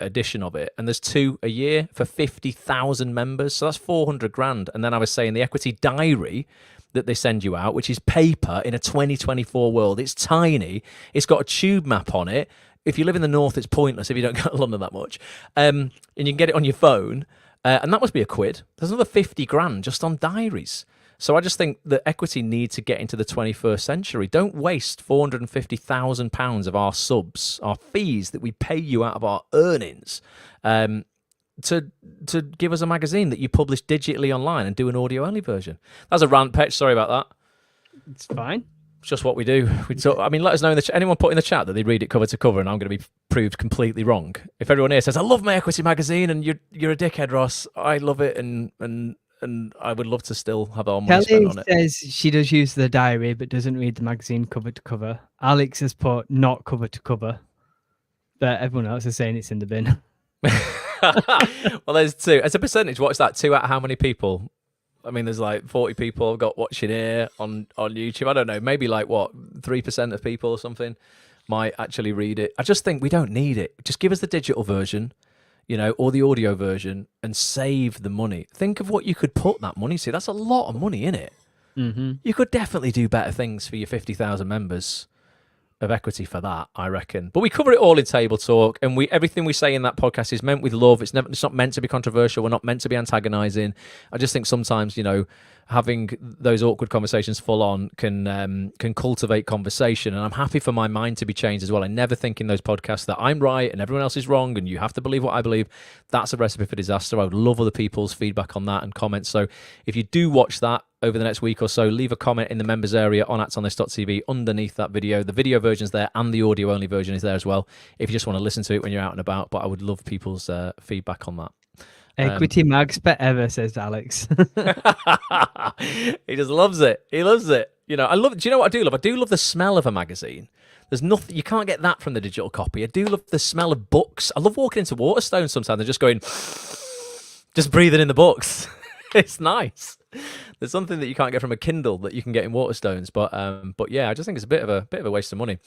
A: edition of it. And there's 2 a year for 50,000 members. So that's 400 grand. And then I was saying the equity diary that they send you out, which is paper in a 2024 world. It's tiny. It's got a tube map on it. If you live in the north, it's pointless if you don't go to London that much. And you can get it on your phone. And that must be £1. There's another 50 grand just on diaries. So I just think that equity needs to get into the 21st century. Don't waste £450,000 of our subs, our fees that we pay you out of our earnings, to give us a magazine that you publish digitally online and do an audio-only version. That's a rant, Petch. Sorry about that.
B: It's fine.
A: It's just what we do. Let us know anyone put in the chat that they read it cover to cover, and I'm going to be proved completely wrong. If everyone here says, I love my equity magazine, and you're a dickhead, Ross, I love it, and I would love to still have our money spent on it.
B: Kelly says she does use the diary, but doesn't read the magazine cover to cover. Alex has put not cover to cover, but everyone else is saying it's in the bin.
A: Well, there's 2. As a percentage, what's that? 2 out of how many people? I mean, there's like 40 people I've got watching here on YouTube. I don't know, maybe 3% of people or something might actually read it. I just think we don't need it. Just give us the digital version, or the audio version, and save the money. Think of what you could put that money to. That's a lot of money in it.
B: Mm-hmm.
A: You could definitely do better things for your 50,000 members of equity for that, I reckon. But we cover it all in Table Talk, and everything we say in that podcast is meant with love. It's not meant to be controversial. We're not meant to be antagonizing. I just think sometimes, having those awkward conversations full on can cultivate conversation, and I'm happy for my mind to be changed as well. I never think in those podcasts that I'm right and everyone else is wrong and you have to believe what I believe. That's a recipe for disaster. I would love other people's feedback on that and comments. So if you do watch that over the next week or so, leave a comment in the members area on actonthis.tv underneath that video. The video version's there and the audio only version is there as well if you just want to listen to it when you're out and about. But I would love people's feedback on that.
B: Equity mags ever, says Alex.
A: He just loves it. He loves it. I love. Do you know what I do love? I do love the smell of a magazine. There's nothing, you can't get that from the digital copy. I do love the smell of books. I love walking into Waterstones sometimes and just going, just breathing in the books. It's nice. There's something that you can't get from a Kindle that you can get in Waterstones, but yeah, I just think it's a bit of a waste of money.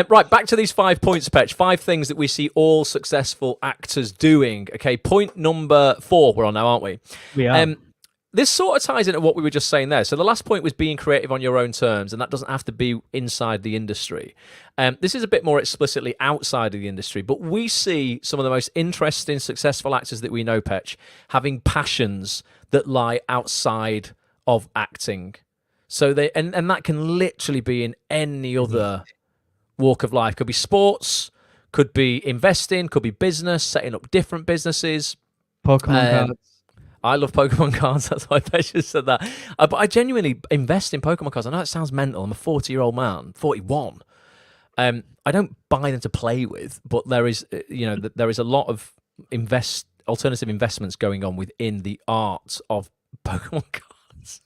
A: Right, back to these 5 points, Petch. 5 things that we see all successful actors doing. Okay, point number 4 we're on now, aren't we?
B: We are.
A: This sort of ties into what we were just saying there. So the last point was being creative on your own terms, and that doesn't have to be inside the industry. This is a bit more explicitly outside of the industry, but we see some of the most interesting, successful actors that we know, Petch, having passions that lie outside of acting. So and that can literally be in any other walk of life. Could be sports, could be investing, could be business, setting up different businesses.
B: Pokemon cards.
A: I love Pokemon cards. That's why I just said that. But I genuinely invest in Pokemon cards. I know it sounds mental. I'm a 40-year-old man, 41. I don't buy them to play with, but there is, there is a lot of alternative investments going on within the art of Pokemon cards.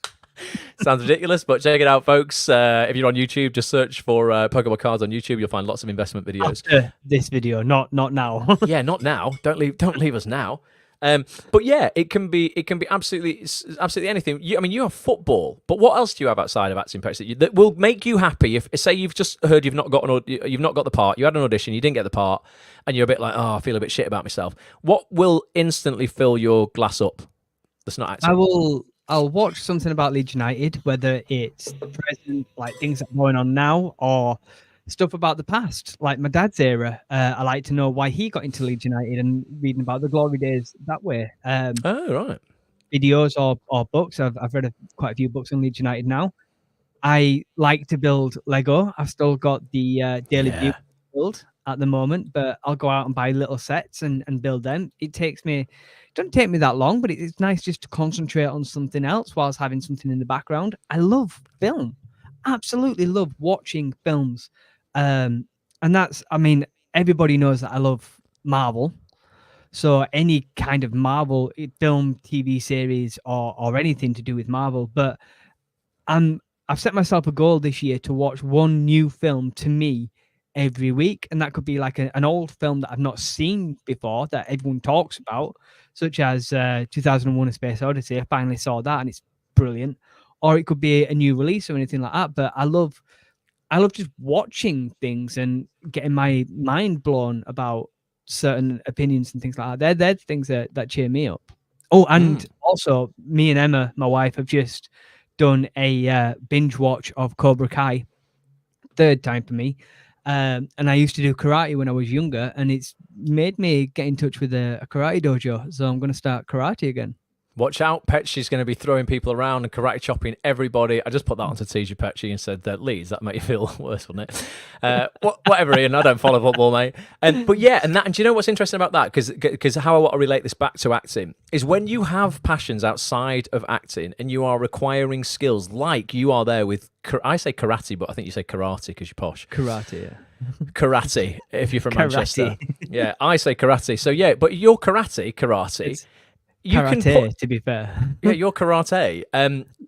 A: Sounds ridiculous, but check it out, folks. If you're on YouTube, just search for Pokemon cards on YouTube. You'll find lots of investment videos.
B: After this video, not now.
A: Yeah, not now. Don't leave us now. But yeah, it can be absolutely anything. I mean, you have football, but what else do you have outside of acting, Petch, that will make you happy? If say you've just heard you've not got the part, you had an audition, you didn't get the part, and you're a bit like, oh, I feel a bit shit about myself. What will instantly fill your glass up? That's not acting.
B: I'll watch something about Leeds United, whether it's the present, like things that are going on now, or stuff about the past, like my dad's era. I like to know why he got into Leeds United and reading about the glory days that way.
A: Oh, right.
B: Videos or books. I've read quite a few books on Leeds United now. I like to build Lego. I've still got the daily build at the moment, but I'll go out and buy little sets and build them. It doesn't take me that long, but it's nice just to concentrate on something else whilst having something in the background. I love film. Absolutely love watching films. And that's, I mean, everybody knows that I love Marvel. So any kind of Marvel film, TV series, or anything to do with Marvel. But I've set myself a goal this year to watch one new film to me every week, and that could be like an old film that I've not seen before that everyone talks about, such as 2001: A Space Odyssey. I finally saw that, and it's brilliant. Or it could be a new release or anything like that. But I love just watching things and getting my mind blown about certain opinions and things like that. They're things that cheer me up. Oh, and also me and Emma, my wife, have just done a binge watch of Cobra Kai. Third time for me. And I used to do karate when I was younger, and it's made me get in touch with a karate dojo. So I'm going to start karate again.
A: Watch out, Petch is going to be throwing people around and karate chopping everybody. I just put that onto TG Petchy and said that, Leeds, that make you feel worse, wouldn't it? Whatever, Ian, I don't follow football, mate. But yeah, and do you know what's interesting about that? Because how I want to relate this back to acting is when you have passions outside of acting and you are requiring skills like you are there with, I say karate, but I think you say karate because you're posh.
B: Karate, yeah.
A: Karate, if you're from Manchester. Yeah, I say karate. So yeah, but your karate. You
B: karate,
A: can
B: to be fair.
A: Yeah, your karate.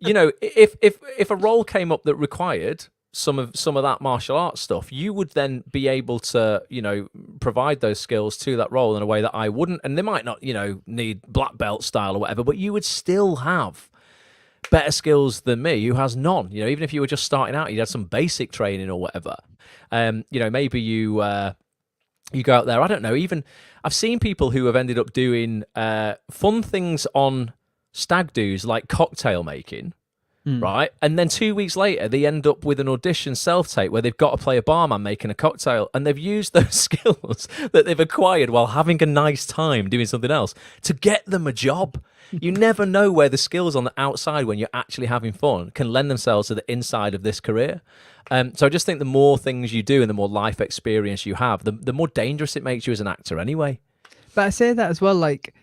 A: You know, if a role came up that required some of that martial arts stuff, you would then be able to, you know, provide those skills to that role in a way that I wouldn't. And they might not, you know, need black belt style or whatever, but you would still have better skills than me, who has none. You know, even if you were just starting out, you had some basic training or whatever. You know, maybe you go out there. I don't know. Even I've seen people who have ended up doing fun things on stag do's, like cocktail making, right? And then 2 weeks later, they end up with an audition self-tape where they've got to play a barman making a cocktail, and they've used those skills that they've acquired while having a nice time doing something else to get them a job. You never know where the skills on the outside, when you're actually having fun, can lend themselves to the inside of this career. So I just think the more things you do and the more life experience you have, the more dangerous it makes you as an actor anyway.
B: But I say that as well, like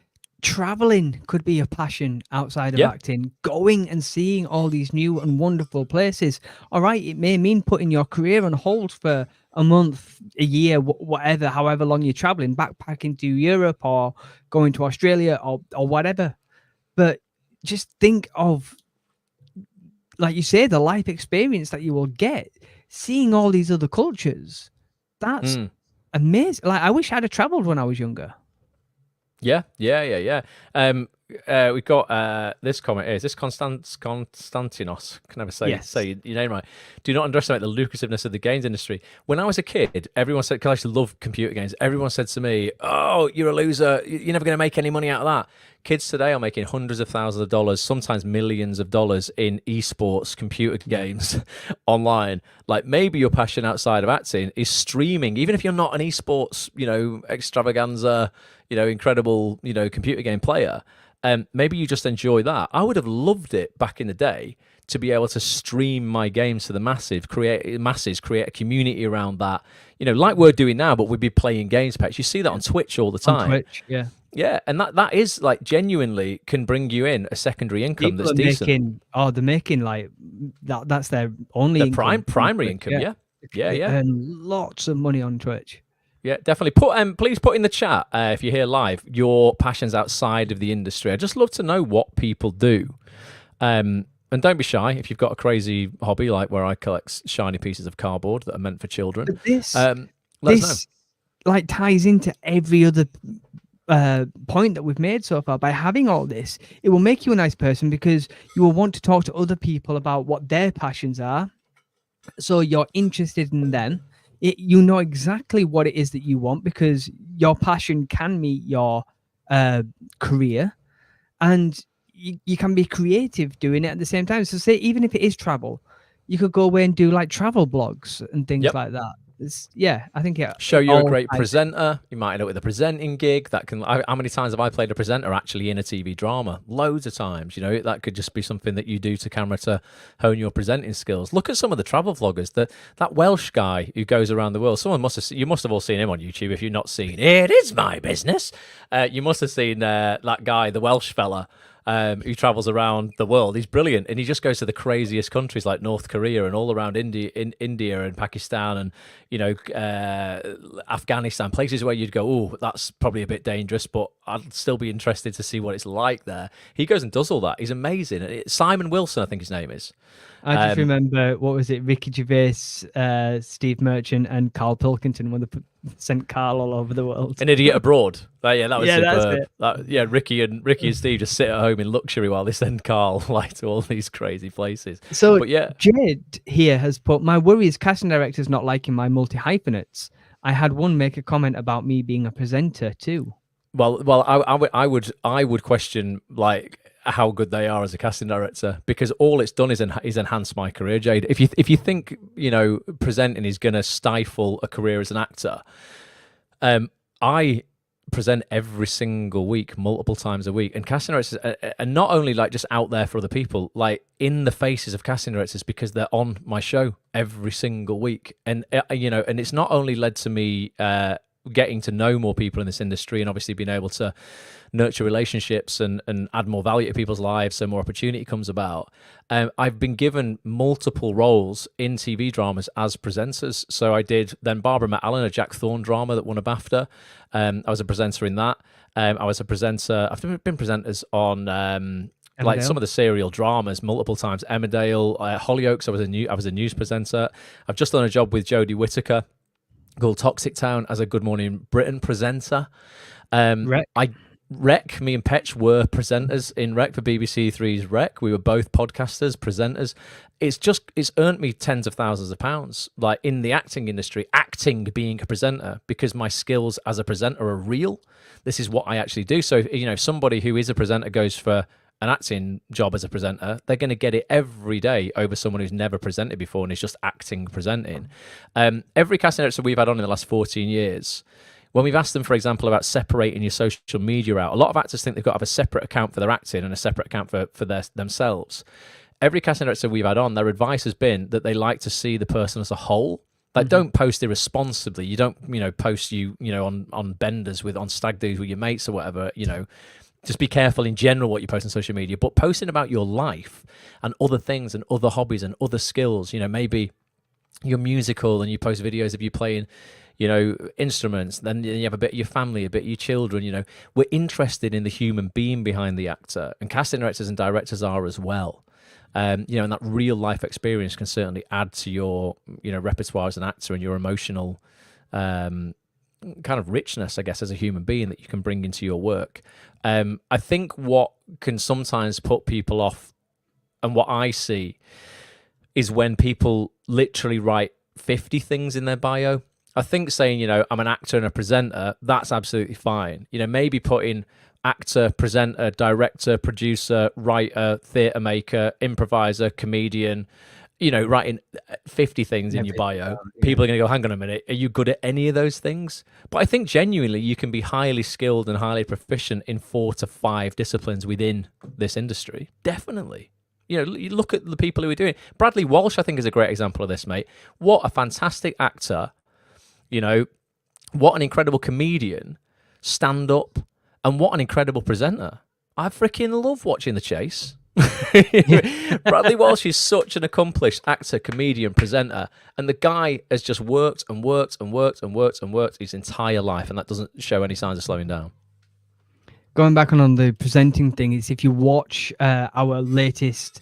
B: traveling could be a passion outside of acting. Going and seeing all these new and wonderful places. All right, it may mean putting your career on hold for a month, a year, whatever, however long you're traveling, backpacking to Europe or going to Australia or whatever. But just think of, like you say, the life experience that you will get seeing all these other cultures. That's amazing. Like, I wish I'd have traveled when I was younger.
A: Yeah. We've got this comment here. Is this Konstantinos? Can never say your name right. Do not underestimate the lucrativeness of the games industry. When I was a kid, everyone said, because I used to love computer games, everyone said to me, oh, you're a loser. You're never going to make any money out of that. Kids today are making hundreds of thousands of dollars, sometimes millions of dollars in esports computer games online. Like, maybe your passion outside of acting is streaming, even if you're not an esports, you know, extravaganza, you know, incredible, you know, computer game player. Maybe you just enjoy that. I would have loved it back in the day to be able to stream my games to the masses, create a community around that. You know, like we're doing now, but we'd be playing games, Petch. You see that on Twitch all the time.
B: On Twitch, yeah.
A: Yeah, and that is like genuinely can bring you in a secondary income that's decent.
B: They're making like that's their only income.
A: Primary income, yeah.
B: And lots of money on Twitch.
A: Yeah, definitely. Please put in the chat if you're here live your passions outside of the industry. I'd just love to know what people do. And don't be shy if you've got a crazy hobby like where I collect shiny pieces of cardboard that are meant for children.
B: But this
A: Let us know.
B: like ties into every other point that we've made so far. By having all this, it will make you a nice person because you will want to talk to other people about what their passions are. So you're interested in them. You know exactly what it is that you want because your passion can meet your career, and you can be creative doing it at the same time. So say even if it is travel, you could go away and do like travel blogs and things like that. I think
A: show you're a great presenter. You might end up with a presenting gig. That can. How many times have I played a presenter actually in a TV drama? Loads of times. You know, that could just be something that you do to camera to hone your presenting skills. Look at some of the travel vloggers. That Welsh guy who goes around the world. You must have all seen him on YouTube. If you've not seen it, is my business. You must have seen that guy, the Welsh fella. Who travels around the world. He's brilliant, and he just goes to the craziest countries like North Korea and all around India and Pakistan and Afghanistan, places where you'd go, oh, that's probably a bit dangerous, but I'd still be interested to see what it's like there. He goes and does all that. He's amazing. Simon Wilson, I think his name is.
B: I just remember, what was it? Ricky Gervais, Steve Merchant, and Carl Pilkington when they sent Carl all over the world.
A: An Idiot Abroad. That was superb.
B: That's it.
A: Ricky and Steve just sit at home in luxury while they send Carl like to all these crazy places.
B: So Jade here has put, my worry is casting directors not liking my multi-hyphenates. I had one make a comment about me being a presenter too.
A: Well, I would question like how good they are as a casting director, because all it's done is enhance my career, Jade. If you think presenting is going to stifle a career as an actor, I present every single week, multiple times a week, and casting directors are not only like just out there for other people, like in the faces of casting directors, because they're on my show every single week, and and it's not only led to me getting to know more people in this industry and obviously being able to nurture relationships and add more value to people's lives so more opportunity comes about. I've been given multiple roles in TV dramas as presenters. So I did then Barbara Met Allen, a Jack Thorne drama that won a BAFTA. I was a presenter in that. I was a presenter. I've been presenters on like some of the serial dramas multiple times. Emmerdale, Hollyoaks. I was a news presenter. I've just done a job with Jodie Whittaker called Toxic Town as a Good Morning Britain presenter. Rec, me and Petch were presenters in Rec for BBC Three's Rec. We were both podcasters, presenters. It's earned me tens of thousands of pounds, like in the acting industry, being a presenter, because my skills as a presenter are real. This is what I actually do. So, if somebody who is a presenter goes for an acting job as a presenter, they're going to get it every day over someone who's never presented before and is just presenting. Every casting director we've had on in the last 14 years, when we've asked them, for example, about separating your social media out, a lot of actors think they've got to have a separate account for their acting and a separate account for themselves. Every casting director we've had on, their advice has been that they like to see the person as a whole. Like, don't post irresponsibly. You don't, post on benders on stag do's with your mates or whatever, Just be careful in general what you post on social media, but posting about your life and other things and other hobbies and other skills, maybe you're musical and you post videos of you playing, instruments, then you have a bit of your family, a bit of your children, We're interested in the human being behind the actor, and casting directors and directors are as well. And that real life experience can certainly add to your, repertoire as an actor and your emotional kind of richness, I guess, as a human being that you can bring into your work. I think what can sometimes put people off, and what I see, is when people literally write 50 things in their bio. I think saying, I'm an actor and a presenter, that's absolutely fine. Maybe putting actor, presenter, director, producer, writer, theatre maker, improviser, comedian, writing 50 things in your bio. People are going to go, hang on a minute, are you good at any of those things? But I think genuinely you can be highly skilled and highly proficient in 4 to 5 disciplines within this industry. Definitely. You look at the people who are doing it. Bradley Walsh, I think, is a great example of this, mate. What a fantastic actor, what an incredible comedian, stand-up, and what an incredible presenter. I freaking love watching The Chase. Bradley Walsh is such an accomplished actor, comedian, presenter, and the guy has just worked and worked and worked and worked and worked his entire life, and that doesn't show any signs of slowing down.
B: Going back on the presenting thing, is if you watch our latest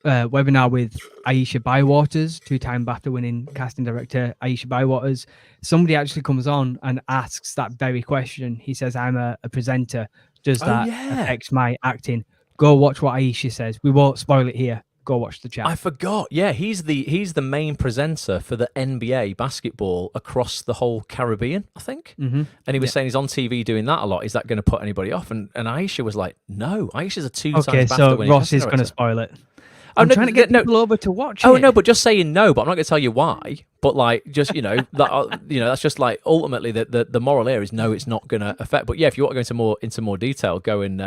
B: webinar with Aisha Bywaters, 2-time BAFTA winning casting director Aisha Bywaters. Somebody actually comes on and asks that very question. He says, I'm a presenter. Does that affect my acting? Go watch what Aisha says. We won't spoil it here. Go watch the chat.
A: I forgot. Yeah, he's the main presenter for the NBA basketball across the whole Caribbean, I think.
B: Mm-hmm.
A: And he was saying he's on TV doing that a lot. Is that going to put anybody off? And Aisha was like, no. Aisha's a 2-time BAFTA
B: so
A: winning
B: Ross is going to spoil it.
A: I'm
B: trying to get people over to watch it.
A: Oh no, but just saying no. But I'm not going to tell you why. But like, just that's just like ultimately the moral here is no, it's not going to affect. But yeah, if you want to go into more detail, go and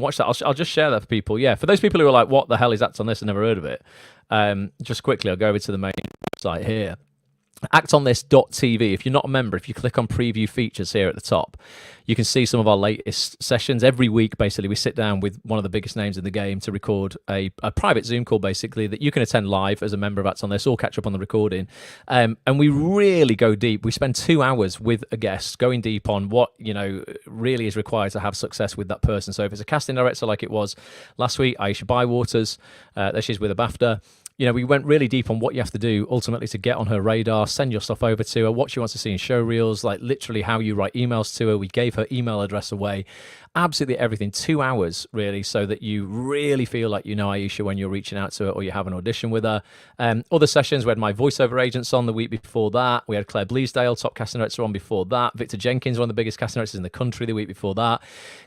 A: watch that. I'll just share that for people. Yeah, for those people who are like, what the hell is Act On This? I've never heard of it. Just quickly, I'll go over to the main site here. actonthis.tv. If you're not a member, if you click on preview features here at the top, you can see some of our latest sessions. Every week, basically, we sit down with one of the biggest names in the game to record a private Zoom call, basically, that you can attend live as a member of Act On This or catch up on the recording. And we really go deep. We spend 2 hours with a guest going deep on what, really is required to have success with that person. So if it's a casting director like it was last week, Aisha Bywaters, that she's with a BAFTA, we went really deep on what you have to do ultimately to get on her radar, send your stuff over to her, what she wants to see in show reels, like literally how you write emails to her. We gave her email address away, absolutely everything, 2 hours really, so that you really feel like you know Aisha when you're reaching out to her or you have an audition with her. Other sessions, we had my voiceover agents on the week before that. We had Claire Bleasdale, top casting director, on before that. Victor Jenkins, one of the biggest casting directors in the country, the week before that.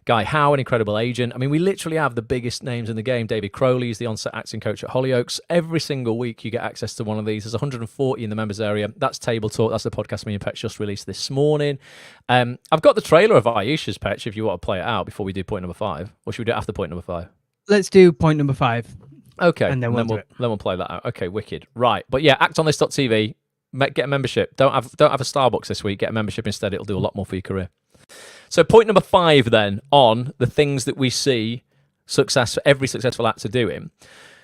A: Guy Howe, an incredible agent. I mean, we literally have the biggest names in the game. David Crowley is the on-set acting coach at Hollyoaks. Every single week you get access to one of these. There's 140 in the members area. That's Table Talk. That's the podcast me and Petch just released this morning. I've got the trailer of Aisha's, Petch, if you want to play it out before we do point number 5. Or should we do it after point number 5?
B: Let's do point number 5.
A: Okay.
B: And then
A: we'll play that out. Okay, wicked. Right. But yeah, actonthis.tv. Get a membership. Don't have a Starbucks this week. Get a membership instead. It'll do a lot more for your career. So point number 5 then, on the things that we see every successful actor doing.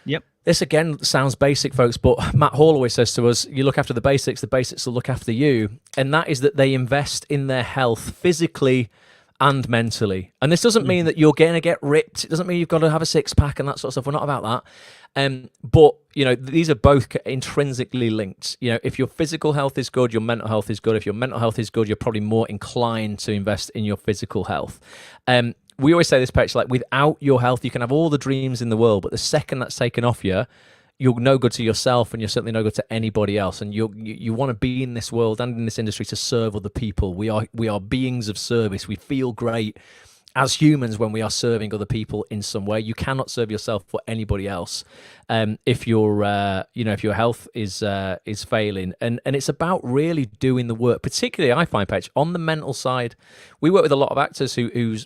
B: Yep.
A: This again sounds basic, folks, but Matt Hall always says to us, you look after the basics will look after you. And that is that they invest in their health physically and mentally. And this doesn't mean that you're going to get ripped. It doesn't mean you've got to have a six-pack and that sort of stuff. We're not about that. But, these are both intrinsically linked. If your physical health is good, your mental health is good. If your mental health is good, you're probably more inclined to invest in your physical health. We always say this, Petch, like without your health, you can have all the dreams in the world, but the second that's taken off you, you're no good to yourself, and you're certainly no good to anybody else. And you want to be in this world and in this industry to serve other people. We are beings of service. We feel great as humans when we are serving other people in some way. You cannot serve yourself or anybody else if your if your health is failing. And it's about really doing the work. Particularly, I find, Petch, on the mental side, we work with a lot of actors whose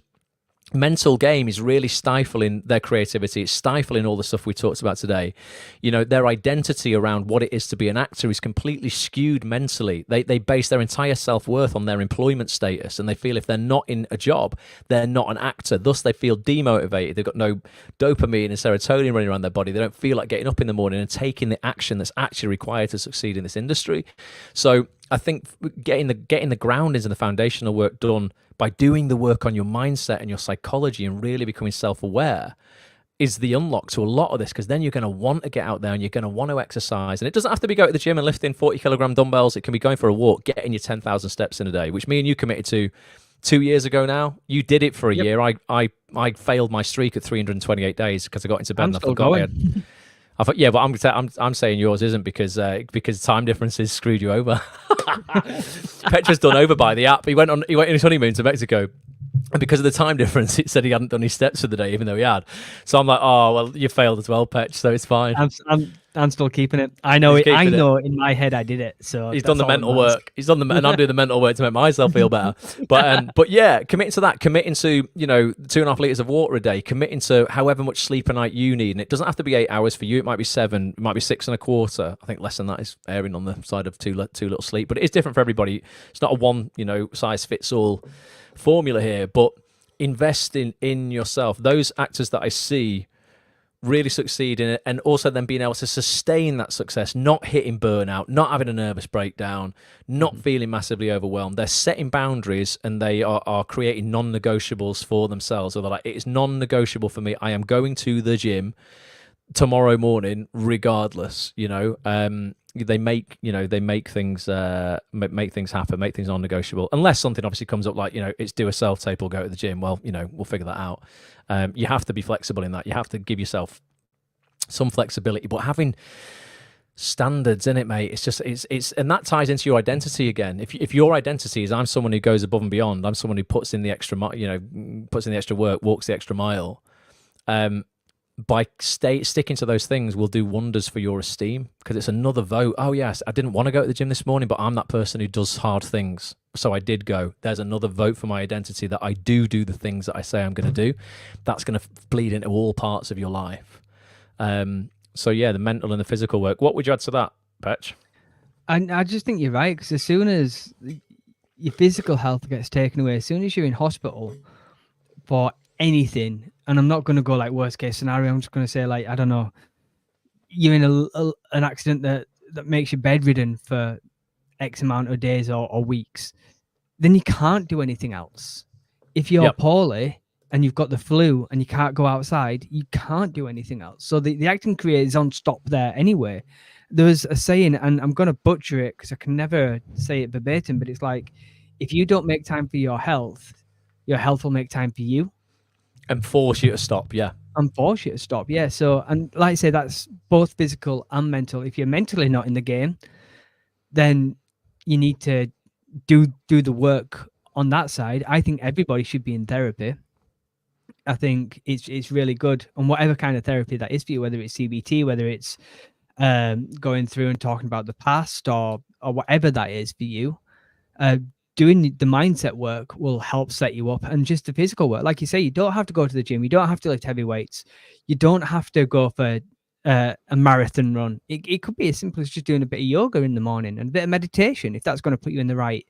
A: mental game is really stifling their creativity. It's stifling all the stuff we talked about today. Their identity around what it is to be an actor is completely skewed mentally. They base their entire self-worth on their employment status, and they feel if they're not in a job, they're not an actor. Thus, they feel demotivated. They've got no dopamine and serotonin running around their body. They don't feel like getting up in the morning and taking the action that's actually required to succeed in this industry. So I think getting the groundings and the foundational work done by doing the work on your mindset and your psychology and really becoming self-aware is the unlock to a lot of this, because then you're going to want to get out there and you're going to want to exercise. And it doesn't have to be going to the gym and lifting 40-kilogram dumbbells. It can be going for a walk, getting your 10,000 steps in a day, which me and you committed to 2 years ago now. You did it for a year. I failed my streak at 328 days because I got into bed and I forgot I thought, yeah, but I'm saying yours isn't because time differences screwed you over. Petra's done over by the app. He went on his honeymoon to Mexico, and because of the time difference, it said he hadn't done his steps for the day, even though he had. So I'm like, oh well, you failed as well, Petch. So it's fine.
B: I'm still keeping it. I know it. I know in my head I did it. So
A: he's done the mental work. He's done and I'm doing the mental work to make myself feel better. But yeah, committing to that, committing to 2.5 liters of water a day, committing to however much sleep a night you need, and it doesn't have to be 8 hours for you. It might be 7. It might be 6.25. I think less than that is erring on the side of too little sleep. But it is different for everybody. It's not a one size fits all formula here. But investing in yourself. Those actors that I see really succeed in it, and also then being able to sustain that success, not hitting burnout, not having a nervous breakdown, not feeling massively overwhelmed. They're setting boundaries, and they are creating non-negotiables for themselves. So they're like, it is non-negotiable for me. I am going to the gym tomorrow morning, regardless. They make things make things happen, make things non-negotiable, unless something obviously comes up, like it's do a self-tape or go to the gym. Well, we'll figure that out. You have to be flexible in that. You have to give yourself some flexibility, but having standards in it, mate, it's and that ties into your identity again. If your identity is I'm someone who goes above and beyond, I'm someone who puts in the extra puts in the extra work, walks the extra mile, by sticking to those things will do wonders for your esteem, because it's another vote. Oh yes, I didn't want to go to the gym this morning, but I'm that person who does hard things, so I did go. There's another vote for my identity that I do the things that I say I'm going to do. That's going to bleed into all parts of your life. So yeah, the mental and the physical work. What would you add to that, Petch?
B: I just think you're right, because as soon as your physical health gets taken away, as soon as you're in hospital for anything, and I'm not going to go like worst case scenario, I'm just going to say, like, I don't know, you're in an accident that makes you bedridden for X amount of days or weeks, then you can't do anything else. If you're poorly and you've got the flu and you can't go outside, you can't do anything else. So the acting career is on stop there anyway. There was a saying, and I'm going to butcher it because I can never say it verbatim, but it's like, if you don't make time for your health will make time for you.
A: And force you to stop, yeah.
B: And force you to stop, yeah. So, and like I say, that's both physical and mental. If you're mentally not in the game, then you need to do the work on that side. I think everybody should be in therapy. I think it's really good, and whatever kind of therapy that is for you, whether it's CBT, whether it's going through and talking about the past, or whatever that is for you, doing the mindset work will help set you up. And just the physical work, like you say, you don't have to go to the gym, you don't have to lift heavy weights, you don't have to go for a marathon run. It could be as simple as just doing a bit of yoga in the morning and a bit of meditation, if that's going to put you in the right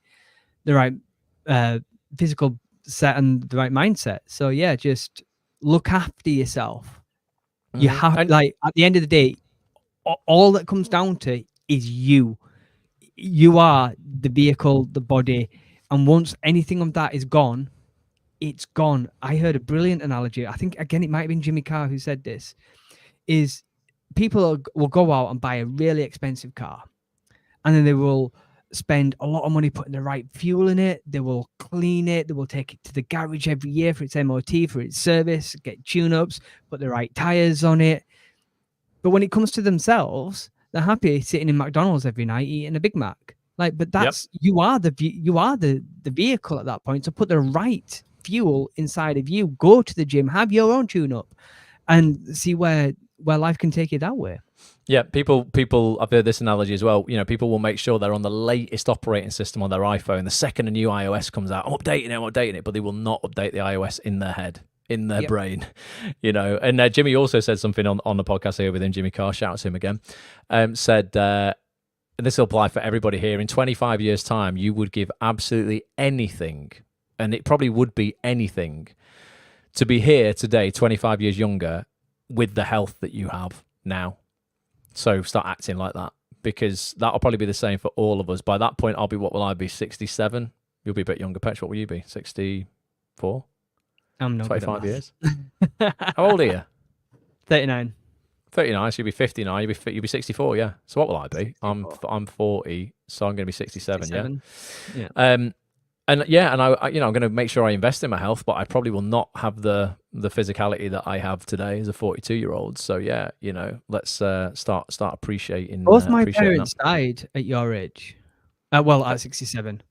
B: physical set and the right mindset. So yeah, just look after yourself. You have, like, at the end of the day, all that comes down to is you are the vehicle, the body, and once anything of that is gone, it's gone. I heard a brilliant analogy, I think again it might have been Jimmy Carr who said this, is people will go out and buy a really expensive car, and then they will spend a lot of money putting the right fuel in it, they will clean it, they will take it to the garage every year for its MOT, for its service, get tune-ups, put the right tires on it. But when it comes to themselves, they're happy sitting in McDonald's every night eating a Big Mac. Like, but that's you are the vehicle at that point. So put the right fuel inside of you. Go to the gym, have your own tune-up, and see where life can take you that way.
A: Yeah, people. I've heard this analogy as well. People will make sure they're on the latest operating system on their iPhone. The second a new iOS comes out, I'm updating it, but they will not update the iOS in their head, in their brain. And Jimmy also said something on the podcast here with him. Jimmy Carr, shout out to him again. Said, and this will apply for everybody here. In 25 years' time, you would give absolutely anything, and it probably would be anything, to be here today, 25 years younger, with the health that you have now. So start acting like that, because that'll probably be the same for all of us. By that point, what will I be, 67? You'll be a bit younger, Petch. What will you be, 64?
B: I'm not
A: 25 years. How old are you?
B: 39.
A: 39, so you'll be 59. You'll be 64, yeah. So what will I be?
B: 64.
A: I'm 40, so I'm going to be 67.
B: Yeah.
A: And I'm going to make sure I invest in my health, but I probably will not have the physicality that I have today as a 42-year-old. So yeah, let's start appreciating.
B: Both my parents died at your age. At 67.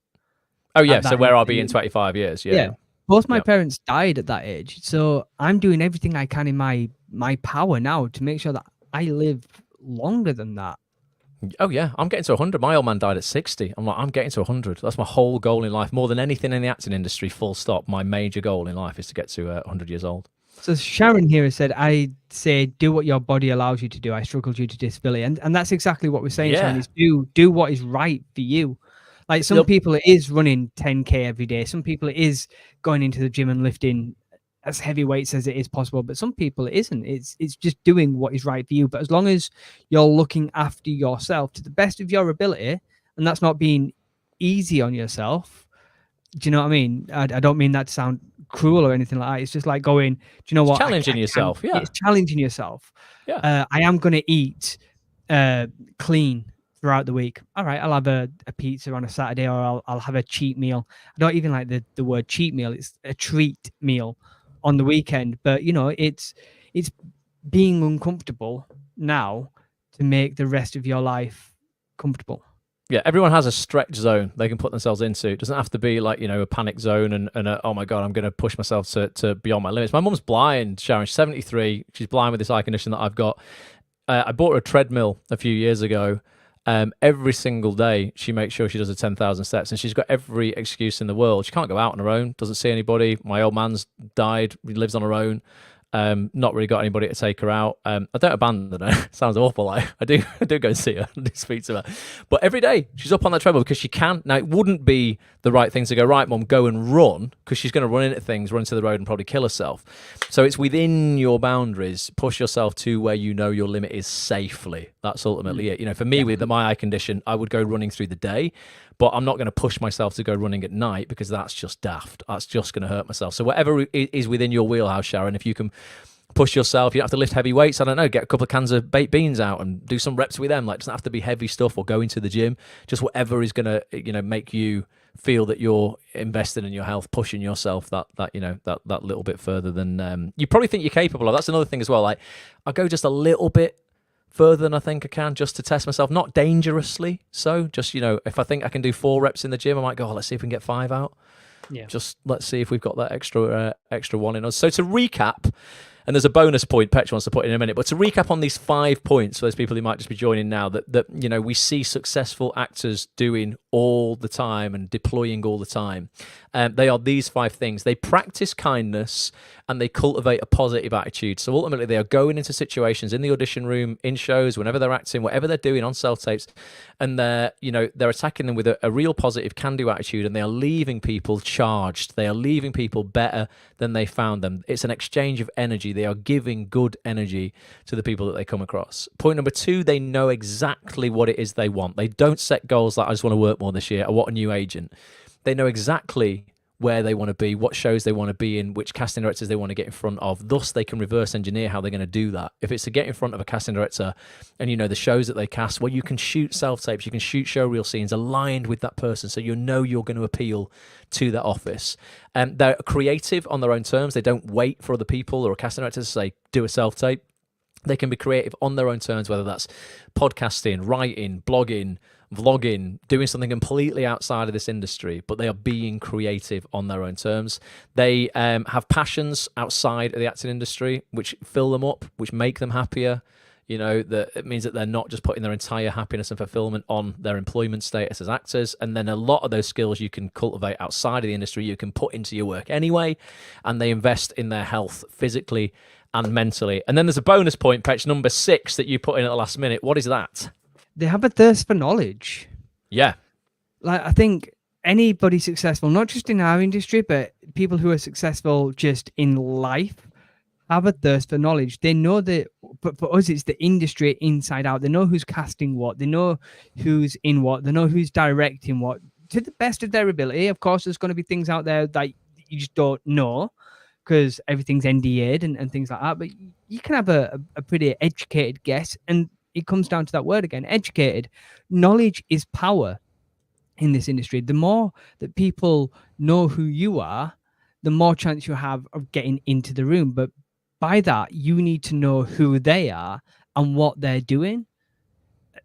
A: Oh yeah, so where I'll be in 25 years. Yeah.
B: Both my parents died at that age, so I'm doing everything I can in my power now to make sure that I live longer than that.
A: Oh yeah, I'm getting to 100. My old man died at 60. I'm getting to 100. That's my whole goal in life. More than anything in the acting industry, full stop. My major goal in life is to get to 100 years old.
B: So Sharon here has said, I say, do what your body allows you to do. I struggle due to disability. And that's exactly what we're saying, Sharon, is do what is right for you. Like some people, it is running 10K every day. Some people, it is going into the gym and lifting as heavy weights as it is possible. But some people, it isn't. It's just doing what is right for you. But as long as you're looking after yourself to the best of your ability, and that's not being easy on yourself. Do you know what I mean? I don't mean that to sound cruel or anything like that. It's just like going, do you know what?
A: Challenging yourself. Yeah.
B: It's challenging yourself.
A: Yeah.
B: I am going to eat clean throughout the week. All right, I'll have a pizza on a Saturday, or I'll have a cheat meal. I don't even like the word cheat meal. It's a treat meal on the weekend. But you know, it's being uncomfortable now to make the rest of your life comfortable.
A: Yeah, everyone has a stretch zone they can put themselves into. It doesn't have to be like, a panic zone and a, oh my God, I'm going to push myself to beyond my limits. My mum's blind, Sharon. She's 73. She's blind with this eye condition that I've got. I bought her a treadmill a few years ago. Every single day, she makes sure she does her 10,000 steps, and she's got every excuse in the world. She can't go out on her own, doesn't see anybody. My old man's died, lives on her own. Not really got anybody to take her out. I don't abandon her. Sounds awful. I do go and see her. I do speak to her. But every day she's up on that treadmill because she can. Now, it wouldn't be the right thing to go, right, Mum, go and run, because she's going to run into things, run into the road and probably kill herself. So it's within your boundaries. Push yourself to where you know your limit is safely. That's ultimately it. For me, with my eye condition, I would go running through the day, but I'm not going to push myself to go running at night because that's just daft. That's just going to hurt myself. So whatever is within your wheelhouse, Sharon, if you can push yourself, you don't have to lift heavy weights. I don't know, get a couple of cans of baked beans out and do some reps with them. Like, it doesn't have to be heavy stuff or go into the gym. Just whatever is going to, make you feel that you're investing in your health, pushing yourself that little bit further than you probably think you're capable of. That's another thing as well. Like, I'll go just a little bit further than I think I can, just to test myself, not dangerously. So just, if I think I can do 4 reps in the gym, I might go, let's see if we can get 5 out.
B: Yeah.
A: Just let's see if we've got that extra one in us. So to recap, and there's a bonus point Petch wants to put in a minute, but to recap on these 5 points for those people who might just be joining now, that we see successful actors doing all the time and deploying all the time. They are these 5 things. They practice kindness and they cultivate a positive attitude. So ultimately, they are going into situations in the audition room, in shows, whenever they're acting, whatever they're doing on self-tapes, and they're attacking them with a real positive can-do attitude, and they are leaving people charged. They are leaving people better than they found them. It's an exchange of energy. They are giving good energy to the people that they come across. Point number 2, they know exactly what it is they want. They don't set goals like, I just want to work more this year, or what a new agent. They know exactly where they want to be, what shows they want to be in, which casting directors they want to get in front of. Thus, they can reverse engineer how they're going to do that. If it's to get in front of a casting director and the shows that they cast, well, you can shoot self-tapes, you can shoot showreel scenes aligned with that person, so you're going to appeal to that office. They're creative on their own terms. They don't wait for other people or a casting director to say, do a self-tape. They can be creative on their own terms, whether that's podcasting, writing, blogging, vlogging, doing something completely outside of this industry, but they are being creative on their own terms. They have passions outside of the acting industry, which fill them up, which make them happier. That it means that they're not just putting their entire happiness and fulfillment on their employment status as actors. And then a lot of those skills you can cultivate outside of the industry, you can put into your work anyway, and they invest in their health physically and mentally. And then there's a bonus point, Petch, number 6, that you put in at the last minute. What is that?
B: They have a thirst for knowledge.
A: Yeah.
B: Like, I think anybody successful, not just in our industry, but people who are successful just in life, have a thirst for knowledge. They know that, but for us, it's the industry inside out. They know who's casting what. They know who's in what. They know who's directing what. To the best of their ability. Of course, there's going to be things out there that you just don't know because everything's NDA'd and things like that. But you can have a pretty educated guess, and it comes down to that word again, educated. Knowledge is power in this industry. The more that people know who you are, the more chance you have of getting into the room. But by that, you need to know who they are and what they're doing.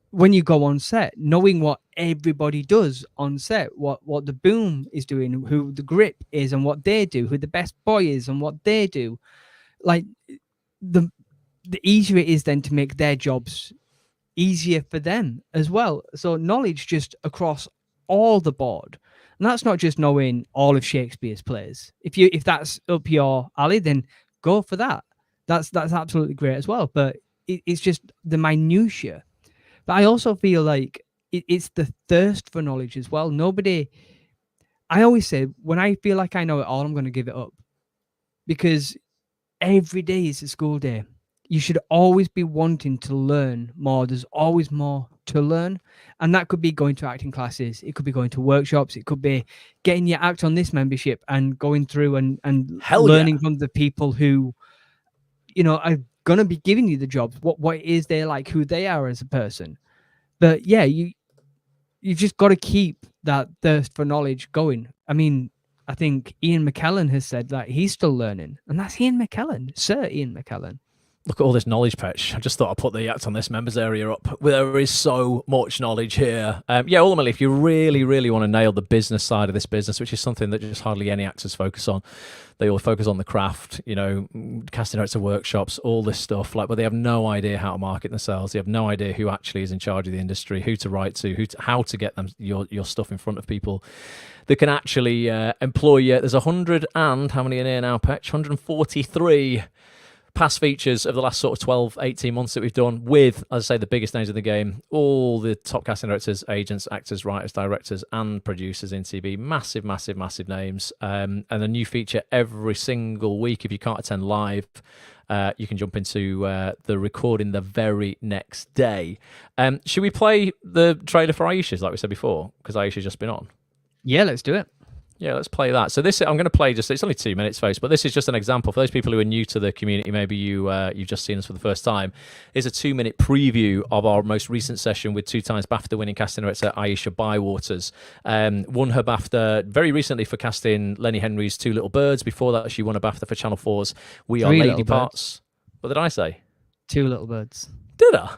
B: When you go on set, knowing what everybody does on set, what the boom is doing, who the grip is and what they do, who the best boy is and what they do, like the easier it is then to make their jobs easier for them as well. So knowledge just across all the board. And that's not just knowing all of Shakespeare's plays. If that's up your alley, then go for that. That's absolutely great as well. But it's just the minutiae. But I also feel like it's the thirst for knowledge as well. I always say, when I feel like I know it all, I'm going to give it up. Because every day is a school day. You should always be wanting to learn more. There's always more to learn. And that could be going to acting classes. It could be going to workshops. It could be getting your Act On This membership and going through and learning from the people who, are going to be giving you the jobs, what it is they're like, who they are as a person. But yeah, you've just got to keep that thirst for knowledge going. I mean, I think Ian McKellen has said that he's still learning, and that's Ian McKellen, Sir Ian McKellen.
A: Look at all this knowledge, Petch. I just thought I'd put the Act On This members area up. There is so much knowledge here. Ultimately, if you really, really want to nail the business side of this business, which is something that just hardly any actors focus on, they all focus on the craft, casting director workshops, all this stuff. But they have no idea how to market themselves. They have no idea who actually is in charge of the industry, who to write to, how to get them your stuff in front of people that can actually employ you. There's 100 and how many in here now, Petch? 143 past features of the last sort of 12, 18 months that we've done with, as I say, the biggest names of the game, all the top casting directors, agents, actors, writers, directors, and producers in TV. Massive, massive, massive names. And a new feature every single week. If you can't attend live, you can jump into the recording the very next day. Should we play the trailer for Aisha's, like we said before? Because Aisha's just been on.
B: Yeah, let's do it.
A: Yeah, let's play that. So this, I'm going to play it's only 2 minutes, folks, but this is just an example. For those people who are new to the community, maybe you've just seen us for the first time, is a 2-minute preview of our most recent session with 2 times BAFTA winning casting director Aisha Bywaters. Won her BAFTA very recently for casting Lenny Henry's Two Little Birds. Before that, she won a BAFTA for Channel 4's We Are Lady Parts. What did I say?
B: 2 Little Birds.
A: Did I?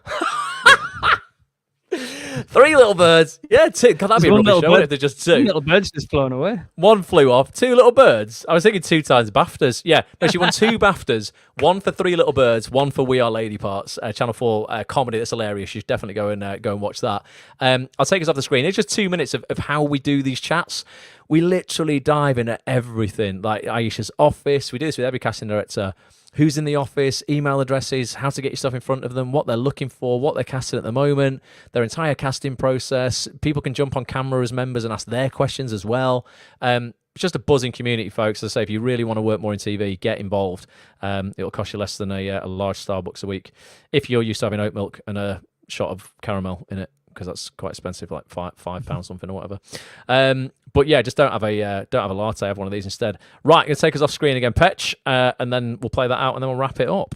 A: 3 little birds. Yeah, 2. God, that'd be a rubbish show if they're just 2.
B: 2 little birds just flown away.
A: 1 flew off. 2 little birds. I was thinking 2 times BAFTAs. Yeah, no, she won 2 BAFTAs. 1 for 3 little birds. 1 for We Are Lady Parts. Channel 4 comedy that's hilarious. You should definitely go and watch that. I'll take us off the screen. It's just 2 minutes of how we do these chats. We literally dive into everything, like Aisha's office. We do this with every casting director. Who's in the office, email addresses, how to get your stuff in front of them, what they're looking for, what they're casting at the moment, their entire casting process. People can jump on camera as members and ask their questions as well. It's just a buzzing community, folks. As I say, if you really want to work more in TV, get involved. It'll cost you less than a large Starbucks a week if you're used to having oat milk and a shot of caramel in it, because that's quite expensive, like £5 something or whatever. But yeah, just don't have a latte. Have one of these instead. Right, I'm gonna take us off screen again, Petch, and then we'll play that out, and then we'll wrap it up.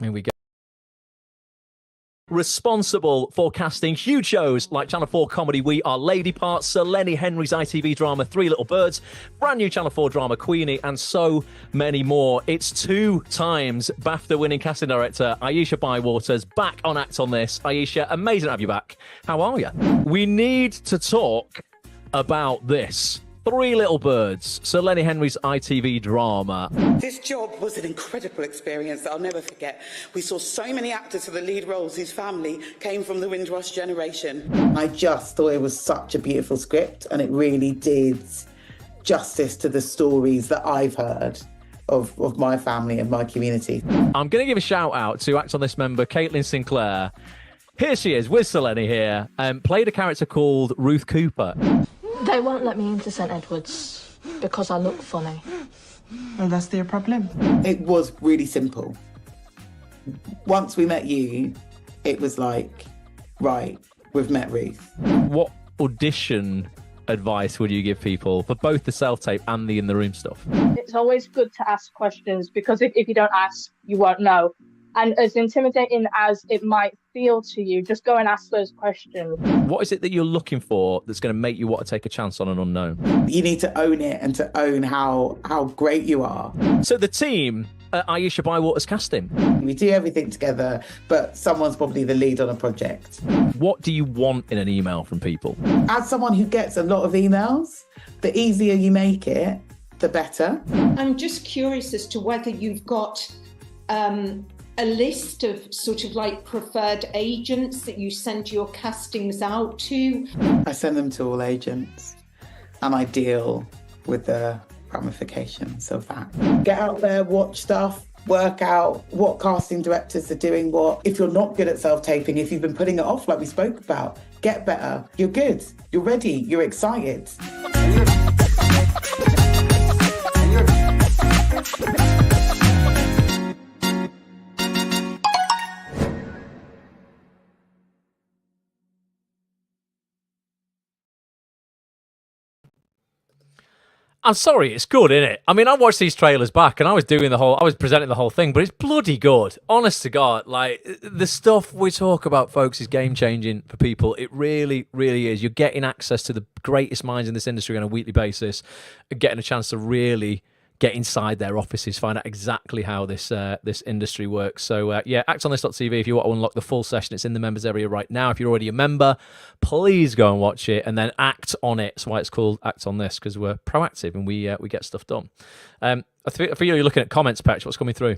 A: Here we go. Responsible for casting huge shows like Channel 4 comedy We Are Lady Parts, Sir Lenny Henry's ITV drama 3 Little Birds, brand new Channel 4 drama Queenie, and so many more. It's 2 times BAFTA winning casting director Aisha Bywaters back on Act On This. Aisha, amazing to have you back. How are you? We need to talk about this. 3 Little Birds, Sir Lenny Henry's ITV drama.
C: This job was an incredible experience that I'll never forget. We saw so many actors for the lead roles whose family came from the Windrush generation. I just thought it was such a beautiful script, and it really did justice to the stories that I've heard of my family and my community.
A: I'm going to give a shout out to Act On This member Caitlin Sinclair. Here she is with Sir Lenny here, played a character called Ruth Cooper.
D: They won't let me into St Edward's because I look funny.
C: And that's their problem. It was really simple. Once we met you, it was like, right, we've met Ruth.
A: What audition advice would you give people for both the self-tape and the in-the-room stuff?
D: It's always good to ask questions, because if you don't ask, you won't know. And as intimidating as it might feel to you, just go and ask those questions.
A: What is it that you're looking for that's going to make you want to take a chance on an unknown?
C: You need to own it and to own how great you are.
A: So the team at Aisha Bywaters casting.
C: We do everything together, but someone's probably the lead on a project.
A: What do you want in an email from people?
C: As someone who gets a lot of emails, the easier you make it, the better.
E: I'm just curious as to whether you've got a list of sort of like preferred agents that you send your castings out to.
C: I send them to all agents, and I deal with the ramifications of that. Get out there, watch stuff, work out what casting directors are doing what. If you're not good at self-taping, if you've been putting it off like we spoke about, get better. You're good, you're ready, you're excited.
A: I'm sorry, it's good, isn't it? I mean, I watched these trailers back, and I was presenting the whole thing, but it's bloody good. Honest to God, like the stuff we talk about, folks, is game changing for people. It really, really is. You're getting access to the greatest minds in this industry on a weekly basis, and getting a chance to really get inside their offices, find out exactly how this industry works. So yeah, actonthis.tv if you want to unlock the full session. It's in the members area right now. If you're already a member, please go and watch it and then act on it. That's why it's called Act On This, because we're proactive and we get stuff done. I feel you're looking at comments, Petch. What's coming through?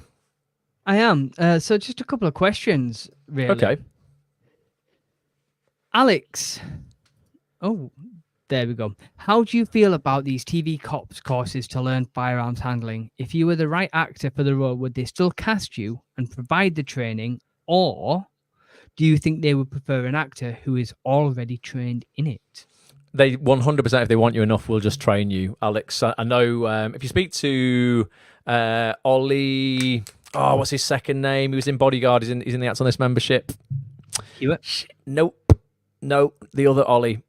B: I am. So just a couple of questions, really.
A: Okay.
B: Alex. Oh, there we go. How do you feel about these TV cops courses to learn firearms handling? If you were the right actor for the role, would they still cast you and provide the training, or do you think they would prefer an actor who is already trained in it?
A: They 100%, if they want you enough, will just train you, Alex. I know if you speak to Ollie, what's his second name? He was in Bodyguard. He's in the Act On This membership.
B: Hewitt?
A: Nope. No, the other Ollie.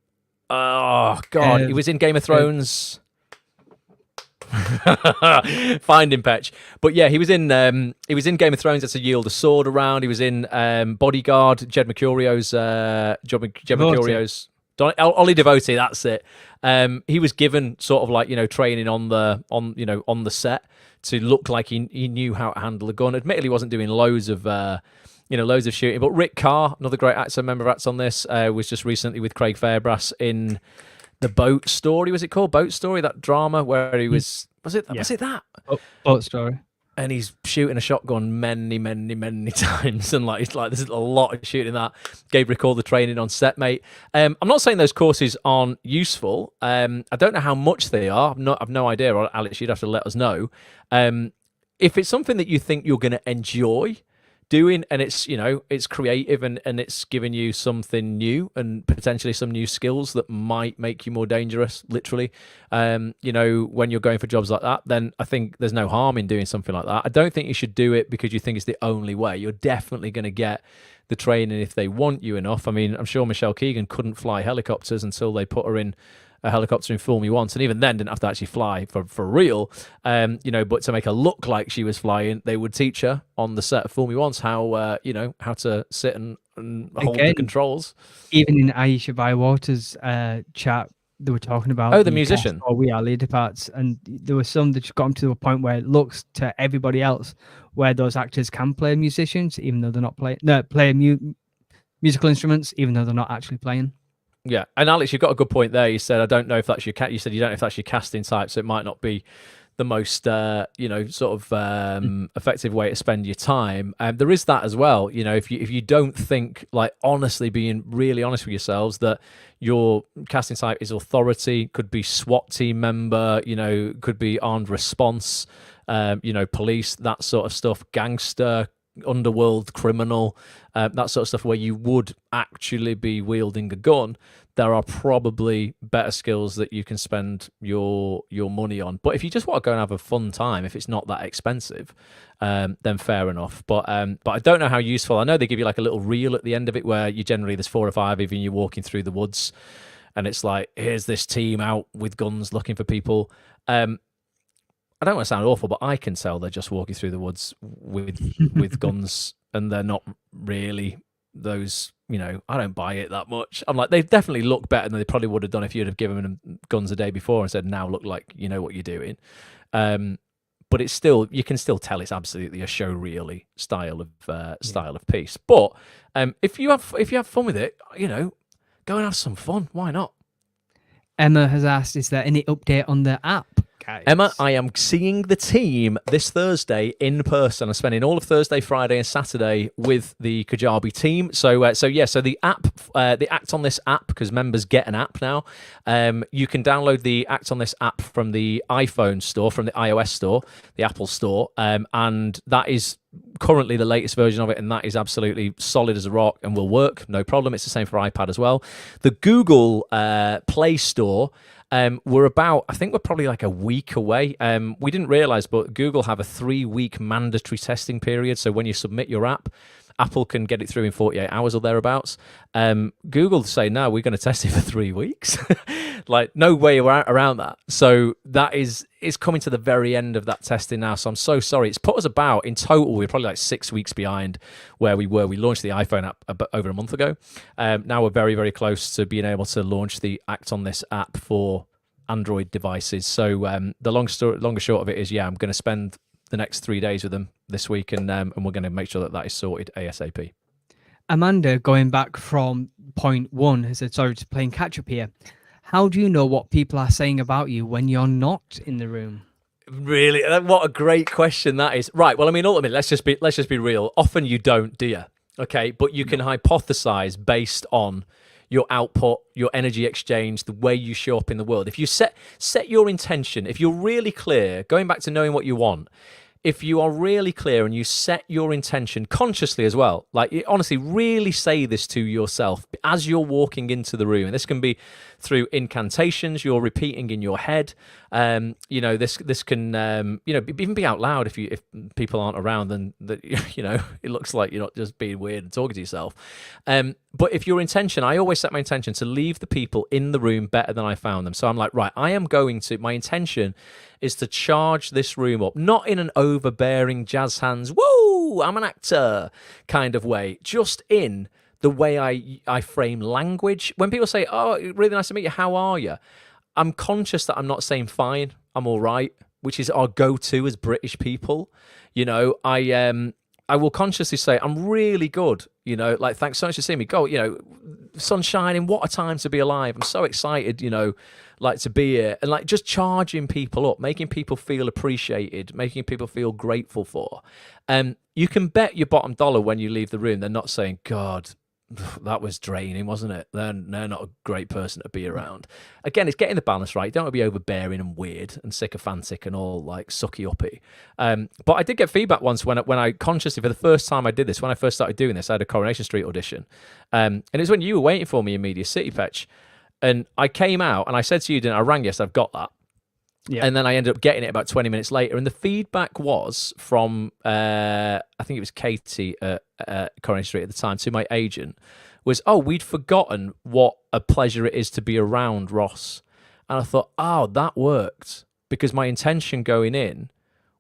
A: Oh God, he was in Game of Thrones. Find him, Petch. But yeah, he was in Game of Thrones. That's to yield a sword around. He was in Bodyguard. Jed Mercurio's Ollie Devote. That's it. He was given sort of like training on the set to look like he knew how to handle a gun. Admittedly, he wasn't doing loads of shooting. But Rick Carr, another great actor, member of Acts On This, was just recently with Craig Fairbrass in The Boat Story. Was it called Boat Story? That drama where he was it that?
B: Boat Story.
A: And he's shooting a shotgun many times, and there's a lot of shooting that. Gave Rick all the training on set, mate. I'm not saying those courses aren't useful. I don't know how much they are. I've no idea. Alex, you'd have to let us know. If it's something that you think you're going to enjoy doing, and it's creative and it's giving you something new and potentially some new skills that might make you more dangerous, literally, when you're going for jobs like that, then I think there's no harm in doing something like that. I don't think you should do it because you think it's the only way. You're definitely going to get the training if they want you enough. I mean, I'm sure Michelle Keegan couldn't fly helicopters until they put her in a helicopter in Fool Me Once, and even then didn't have to actually fly for real. But to make her look like she was flying, they would teach her on the set of Fool Me Once how to sit and hold the controls.
B: Even in Aisha Bywater's chat, they were talking about
A: the musician.
B: Or We Are Leader parts, and there were some that just got them to a point where it looks to everybody else where those actors can play musicians, even though they're not musical instruments, even though they're not actually playing.
A: Yeah, and Alex, you've got a good point there. You said, I don't know if that's your cat. You said you don't know if that's your casting type, so it might not be the most, effective way to spend your time. There is that as well. If you don't think, like, honestly, being really honest with yourselves, that your casting type is authority, could be SWAT team member, could be armed response, police, that sort of stuff, gangster, underworld criminal, that sort of stuff where you would actually be wielding a gun, there are probably better skills that you can spend your money on. But if you just want to go and have a fun time, if it's not that expensive, then fair enough. But I don't know how useful. I know they give you like a little reel at the end of it where there's 4 or 5 of you, you're walking through the woods, and it's like, here's this team out with guns looking for people. I don't want to sound awful, but I can tell they're just walking through the woods with guns, and they're not really those. I don't buy it that much. I'm like, they definitely look better than they probably would have done if you'd have given them guns the day before and said, "Now look like you know what you're doing." But it's still, you can still tell it's absolutely a show really style of piece. But if you have fun with it, go and have some fun. Why not?
B: Emma has asked, is there any update on the app, guys?
A: Emma, I am seeing the team this Thursday in person. I'm spending all of Thursday, Friday, and Saturday with the Kajabi team. So the app, the Act On This app, because members get an app now. You can download the Act On This app from the iPhone store, from the iOS store, the Apple store, and that is currently the latest version of it, and that is absolutely solid as a rock and will work, no problem. It's the same for iPad as well. The Google Play Store, I think we're probably like a week away. We didn't realize, but Google have a 3-week mandatory testing period. So when you submit your app Apple can get it through in 48 hours or thereabouts. Google say, no, we're going to test it for 3 weeks. Like, no way around that. So that is coming to the very end of that testing now. So I'm so sorry. It's put us about, in total, we're probably like 6 weeks behind where we were. We launched the iPhone app over a month ago. Now we're very, very close to being able to launch the Act On This app for Android devices. So the long short of it is, I'm going to spend the next 3 days with them this week, and we're going to make sure that is sorted ASAP.
B: Amanda, going back from point one, has said, sorry, just playing catch up here. How do you know what people are saying about you when you're not in the room?
A: Really, what a great question that is. Right. Well, I mean, ultimately, let's just be real. Often you don't, do you? Okay, but you can hypothesize based on your output, your energy exchange, the way you show up in the world. If you set your intention, if you're really clear, going back to knowing what you want, if you are really clear and you set your intention consciously as well, like honestly, really say this to yourself as you're walking into the room. And this can be through incantations you're repeating in your head. This can even be out loud if people aren't around, then it looks like you're not just being weird and talking to yourself. But if your intention, I always set my intention to leave the people in the room better than I found them. So I'm like, right, my intention is to charge this room up, not in an overbearing jazz hands, woo, I'm an actor kind of way, just in the way I frame language. When people say, oh, really nice to meet you, how are you? I'm conscious that I'm not saying fine, I'm all right, which is our go-to as British people. I will consciously say, I'm really good, like, thanks so much for seeing me. Go, sun shining, what a time to be alive. I'm so excited, like, to be here. And like, just charging people up, making people feel appreciated, making people feel grateful for. You can bet your bottom dollar when you leave the room, they're not saying, God, that was draining, wasn't it? They're not a great person to be around. Again, it's getting the balance right. You don't want to be overbearing and weird and sycophantic and all like sucky uppy. But I did get feedback once when I consciously, for the first time I did this, when I first started doing this, I had a Coronation Street audition. And it was when you were waiting for me in Media City, Petch. And I came out and I said to you, I rang, yes, I've got that. Yeah. And then I ended up getting it about 20 minutes later. And the feedback was from, I think it was Katie at Coronation Street at the time, to my agent, was, oh, we'd forgotten what a pleasure it is to be around Ross. And I thought, oh, that worked. Because my intention going in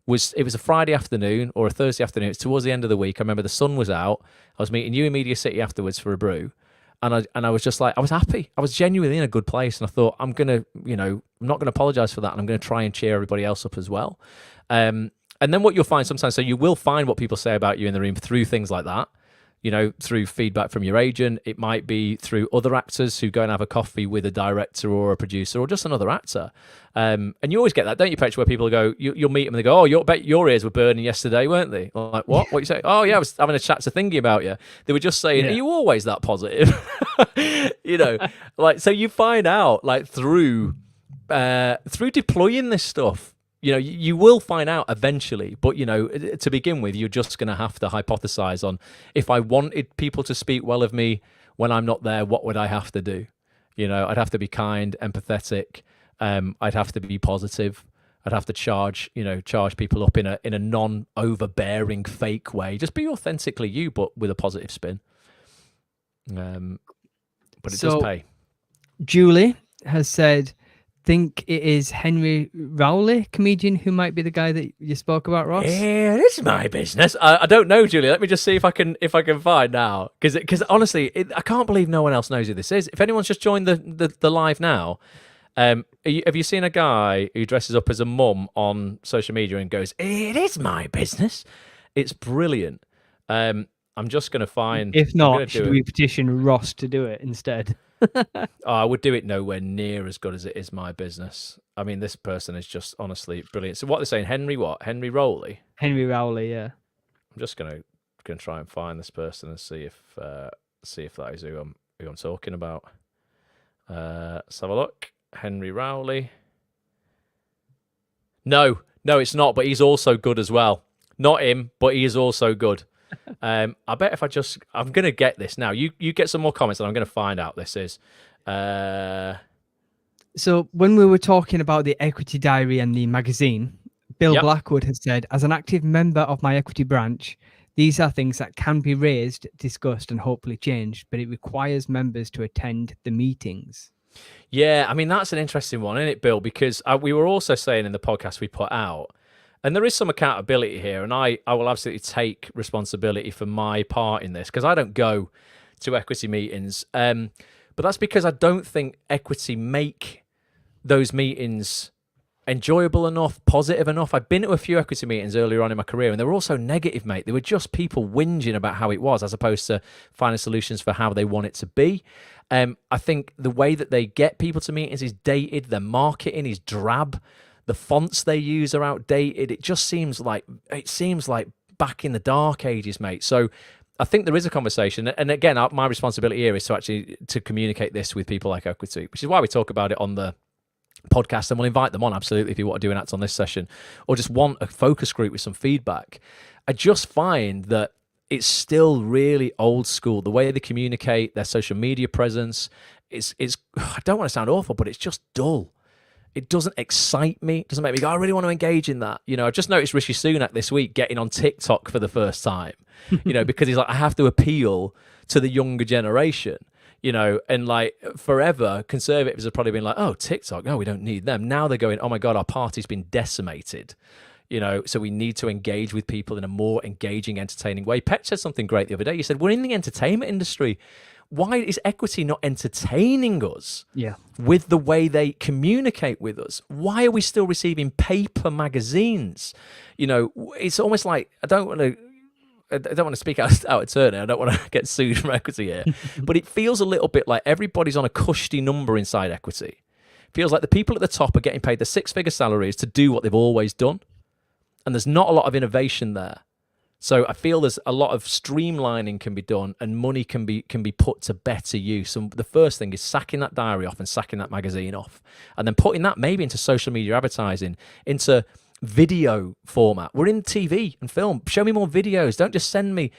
A: was, it was a Friday afternoon or a Thursday afternoon. It's towards the end of the week. I remember the sun was out. I was meeting you in Media City afterwards for a brew. And I was just like, I was happy. I was genuinely in a good place. And I thought, I'm not going to apologize for that. And I'm going to try and cheer everybody else up as well. And then what you'll find sometimes, so you will find what people say about you in the room through things like that, through feedback from your agent. It might be through other actors who go and have a coffee with a director or a producer or just another actor. And you always get that, don't you, Petch, where people go, you'll meet them and they go, oh, bet your ears were burning yesterday, weren't they? I'm like, what? What you say? Oh, yeah, I was having a chat to Thingy about you. They were just saying, are you always that positive? Like, so you find out, like, through deploying this stuff, you will find out eventually, but, to begin with, you're just going to have to hypothesize on, if I wanted people to speak well of me when I'm not there, what would I have to do? I'd have to be kind, empathetic. I'd have to be positive. I'd have to charge people up in a non-overbearing, fake way. Just be authentically you, but with a positive spin. But it does pay.
B: Julie has said, think it is Henry Rowley, comedian, who might be the guy that you spoke about, Ross.
A: Yeah, this is my business. I don't know, Julie. Let me just see if I can find now, because honestly, I can't believe no one else knows who this is. If anyone's just joined the live now, have you seen a guy who dresses up as a mum on social media and goes, "It is my business"? It's brilliant. I'm just going to find.
B: If not, should we petition Ross to do it instead?
A: I would do it nowhere near as good as it is my business. I mean, this person is just honestly brilliant. So what they're saying, Henry what? Henry Rowley?
B: Henry Rowley, yeah.
A: I'm just gonna try and find this person and see if that is who I'm talking about. Let's have a look. Henry Rowley. No, it's not. But he's also good as well. Not him, but he is also good. I bet if I'm going to get this now. You get some more comments and I'm going to find out this is.
B: So when we were talking about the Equity Diary and the magazine, Bill Blackwood has said, as an active member of my equity branch, These are things that can be raised, discussed, and hopefully changed, but it requires members to attend the meetings.
A: Yeah, I mean, that's an interesting one, isn't it, Bill? Because we were also saying in the podcast we put out, and there is some accountability here, and I will absolutely take responsibility for my part in this, because I don't go to equity meetings. But that's because I don't think equity make those meetings enjoyable enough, positive enough. I've been to a few equity meetings earlier on in my career, and they were also negative, mate. They were just people whinging about how it was, as opposed to finding solutions for how they want it to be. I think the way that they get people to meetings is dated. Their marketing is drab. The fonts they use are outdated. It just seems like back in the dark ages, mate. So I think there is a conversation, and again, my responsibility here is to communicate this with people like Equity, which is why we talk about it on the podcast, and we'll invite them on, absolutely, if you want to do an Act On This session, or just want a focus group with some feedback. I just find that it's still really old school, the way they communicate, their social media presence. It's I don't want to sound awful, but it's just dull. It doesn't excite me. It doesn't make me go, I really want to engage in that. I just noticed Rishi Sunak this week getting on TikTok for the first time, because he's like, I have to appeal to the younger generation. And like forever, conservatives have probably been like, oh, TikTok, no, we don't need them. Now they're going, oh my God, our party's been decimated. So we need to engage with people in a more engaging, entertaining way. Petch said something great the other day. He said, we're in the entertainment industry. Why is equity not entertaining us with the way they communicate with us? Why are we still receiving paper magazines? It's almost like, I don't want to speak out of turn. I don't want to get sued from equity here. But it feels a little bit like everybody's on a cushy number inside equity. It feels like the people at the top are getting paid the six-figure salaries to do what they've always done. And there's not a lot of innovation there. So I feel there's a lot of streamlining can be done, and money can be put to better use. And the first thing is sacking that diary off and sacking that magazine off, and then putting that maybe into social media advertising, into video format. We're in TV and film. Show me more videos. Don't just send me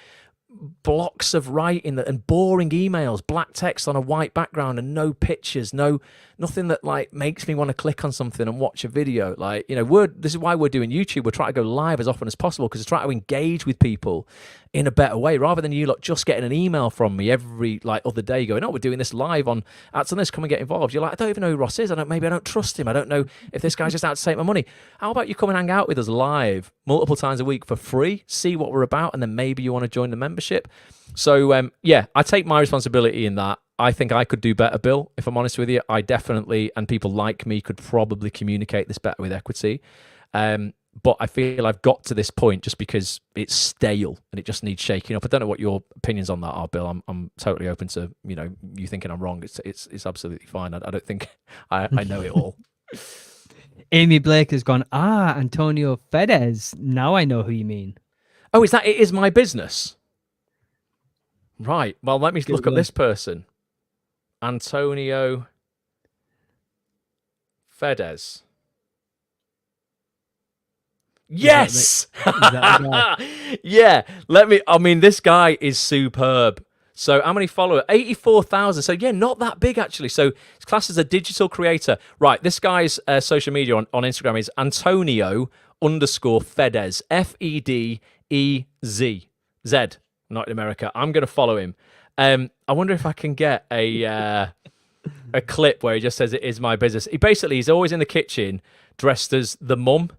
A: blocks of writing and boring emails, black text on a white background and no pictures, nothing that like makes me want to click on something and watch a video. Like, this is why we're doing YouTube. We're trying to go live as often as possible, because we're trying to engage with people in a better way, rather than you lot just getting an email from me every other day going, oh, we're doing this live on Act On This, come and get involved. You're like, I don't even know who Ross is. Maybe I don't trust him. I don't know if this guy's just out to take my money. How about you come and hang out with us live multiple times a week for free, see what we're about, and then maybe you want to join the membership. So I take my responsibility in that. I think I could do better, Bill, if I'm honest with you. I definitely, and people like me, could probably communicate this better with equity. But I feel I've got to this point just because it's stale and it just needs shaking up. I don't know what your opinions on that are, Bill. I'm totally open to you thinking I'm wrong. It's absolutely fine. I don't think I know it all.
B: Amy Blake has gone, Antonio Fedez. Now I know who you mean.
A: Oh, it is my business? Right. Well, let me look up this person. Antonio Fedez. Yes! Yeah. This guy is superb. So how many followers? 84,000. So yeah, not that big actually. So it's classed as a digital creator. Right. This guy's social media on Instagram is Antonio_Fedez. FEDEZ. Z. Not in America. I'm going to follow him. I wonder if I can get a clip where he just says it is my business. He's always in the kitchen dressed as the mum.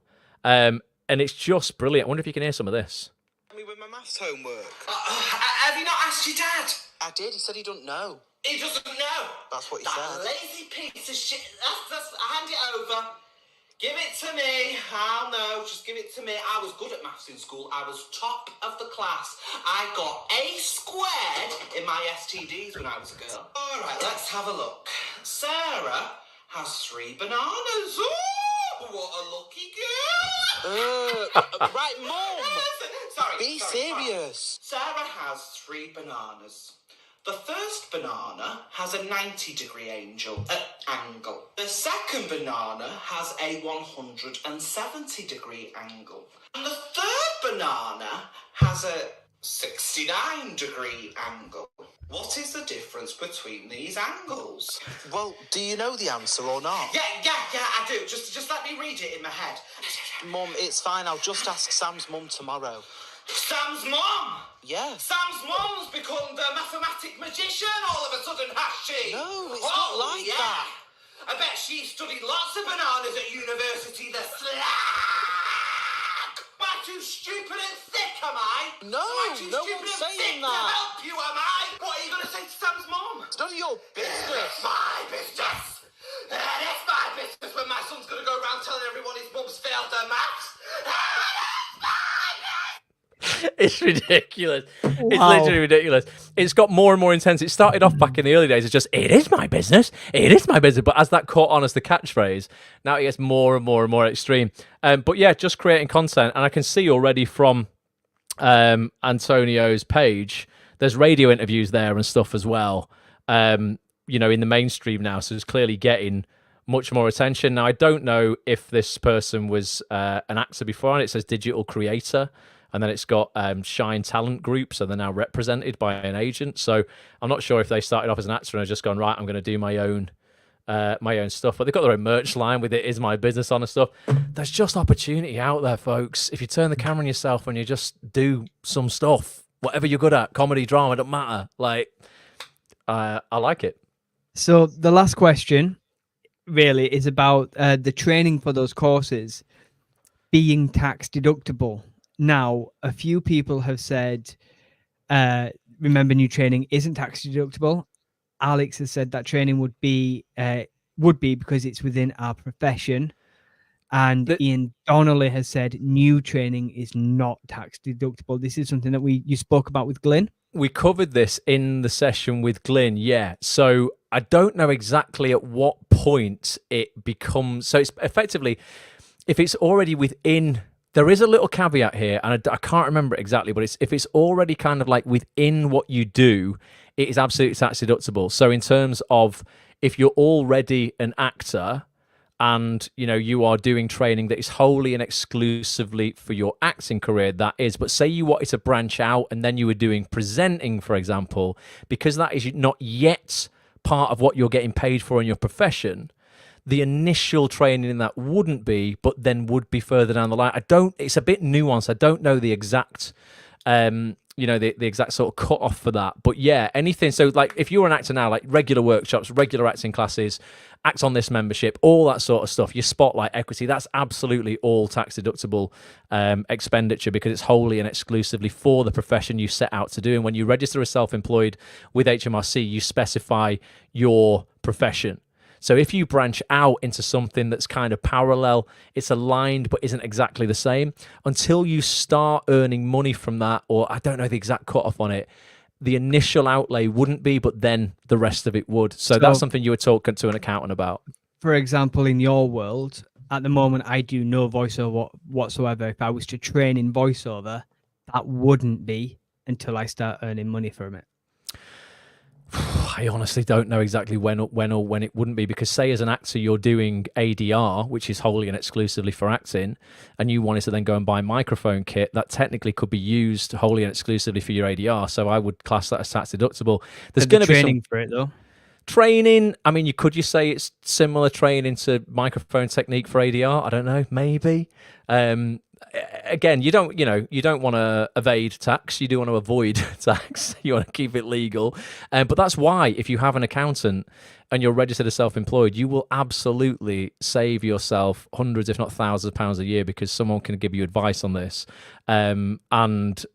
A: And it's just brilliant. I wonder if you can hear some of this.
F: Me with my maths homework.
G: Have you not asked your dad?
F: I did. He said he don't know.
G: He doesn't know.
F: That's what he
G: that
F: said.
G: Lazy piece of shit. Hand it over. Give it to me. I'll know. Just give it to me. I was good at maths in school. I was top of the class. I got A squared in my STDs when I was a girl. All right, let's have a look. Sarah has 3 bananas. Oh, what a lucky girl.
F: Right, Mum.
G: Sorry.
F: Be serious.
G: Sarah has 3 bananas. The first banana has a 90-degree angle. The second banana has a 170-degree angle. And the third banana has a 69-degree angle. What is the difference between these angles?
F: Well, do you know the answer or not?
G: Yeah, I do. Just let me read it in my head.
F: Mum, it's fine. I'll just ask Sam's mum tomorrow.
G: Sam's mum.
F: Yeah.
G: Sam's mum's become the mathematic magician all of a sudden, has she?
F: No, it's not like that.
G: I bet she studied lots of bananas at university, the slag. Am I too stupid and thick, am I?
F: No,
G: am I too
F: no
G: stupid
F: one's
G: and
F: saying
G: thick
F: that.
G: to help you, am I? What are you going to say to Sam's mum?
F: It's none of your business.
G: It's my business. It's my business when my son's going to go around telling everyone his mum's failed their maths.
A: It's ridiculous. It's
B: Wow.
A: literally ridiculous. It's got more and more intense. It started off back in the early days as just, it is my business. It is my business. But as that caught on as the catchphrase, now it gets more and more and more extreme. But yeah, just creating content. And I can see already from Antonio's page, there's radio interviews there and stuff as well, in the mainstream now. So it's clearly getting much more attention. Now, I don't know if this person was an actor before, and it says digital creator. And then it's got Shine Talent Group, so they're now represented by an agent. So I'm not sure if they started off as an actor and have just gone, right, I'm going to do my own stuff. But they've got their own merch line with it is my business on and stuff. There's just opportunity out there, folks. If you turn the camera on yourself and you just do some stuff, whatever you're good at, comedy, drama, don't matter. Like, I like it.
B: So the last question really is about the training for those courses being tax deductible. Now, a few people have said, remember, new training isn't tax deductible. Alex has said that training would be because it's within our profession. And Ian Donnelly has said new training is not tax deductible. This is something that you spoke about with Glyn.
A: We covered this in the session with Glyn, yeah. So I don't know exactly at what point it becomes. So it's effectively, if it's already within. There is a little caveat here, and I can't remember it exactly, but if it's already kind of like within what you do, it is absolutely tax deductible. So in terms of if you're already an actor and you are doing training that is wholly and exclusively for your acting career, that is. But say you wanted to branch out and then you were doing presenting, for example, because that is not yet part of what you're getting paid for in your profession. The initial training in that wouldn't be, but then would be further down the line. It's a bit nuanced. I don't know the exact, the exact sort of cut off for that. But yeah, anything. So like if you're an actor now, like regular workshops, regular acting classes, Act On This membership, all that sort of stuff, your spotlight equity, that's absolutely all tax deductible expenditure because it's wholly and exclusively for the profession you set out to do. And when you register as self-employed with HMRC, you specify your profession. So if you branch out into something that's kind of parallel, it's aligned but isn't exactly the same, until you start earning money from that, or I don't know the exact cutoff on it, the initial outlay wouldn't be, but then the rest of it would. So that's something you were talking to an accountant about.
B: For example, in your world, at the moment, I do no voiceover whatsoever. If I was to train in voiceover, that wouldn't be until I start earning money from it.
A: I honestly don't know exactly when it wouldn't be, because say as an actor you're doing ADR, which is wholly and exclusively for acting, and you wanted to then go and buy a microphone kit, that technically could be used wholly and exclusively for your ADR. So I would class that as tax deductible. There's going to be
B: training for it though.
A: Training, I mean, could you say it's similar training to microphone technique for ADR? I don't know, maybe. Again, you don't want to evade tax. You do want to avoid tax. You want to keep it legal. But that's why if you have an accountant and you're registered as self-employed, you will absolutely save yourself hundreds, if not thousands of pounds a year, because someone can give you advice on this. And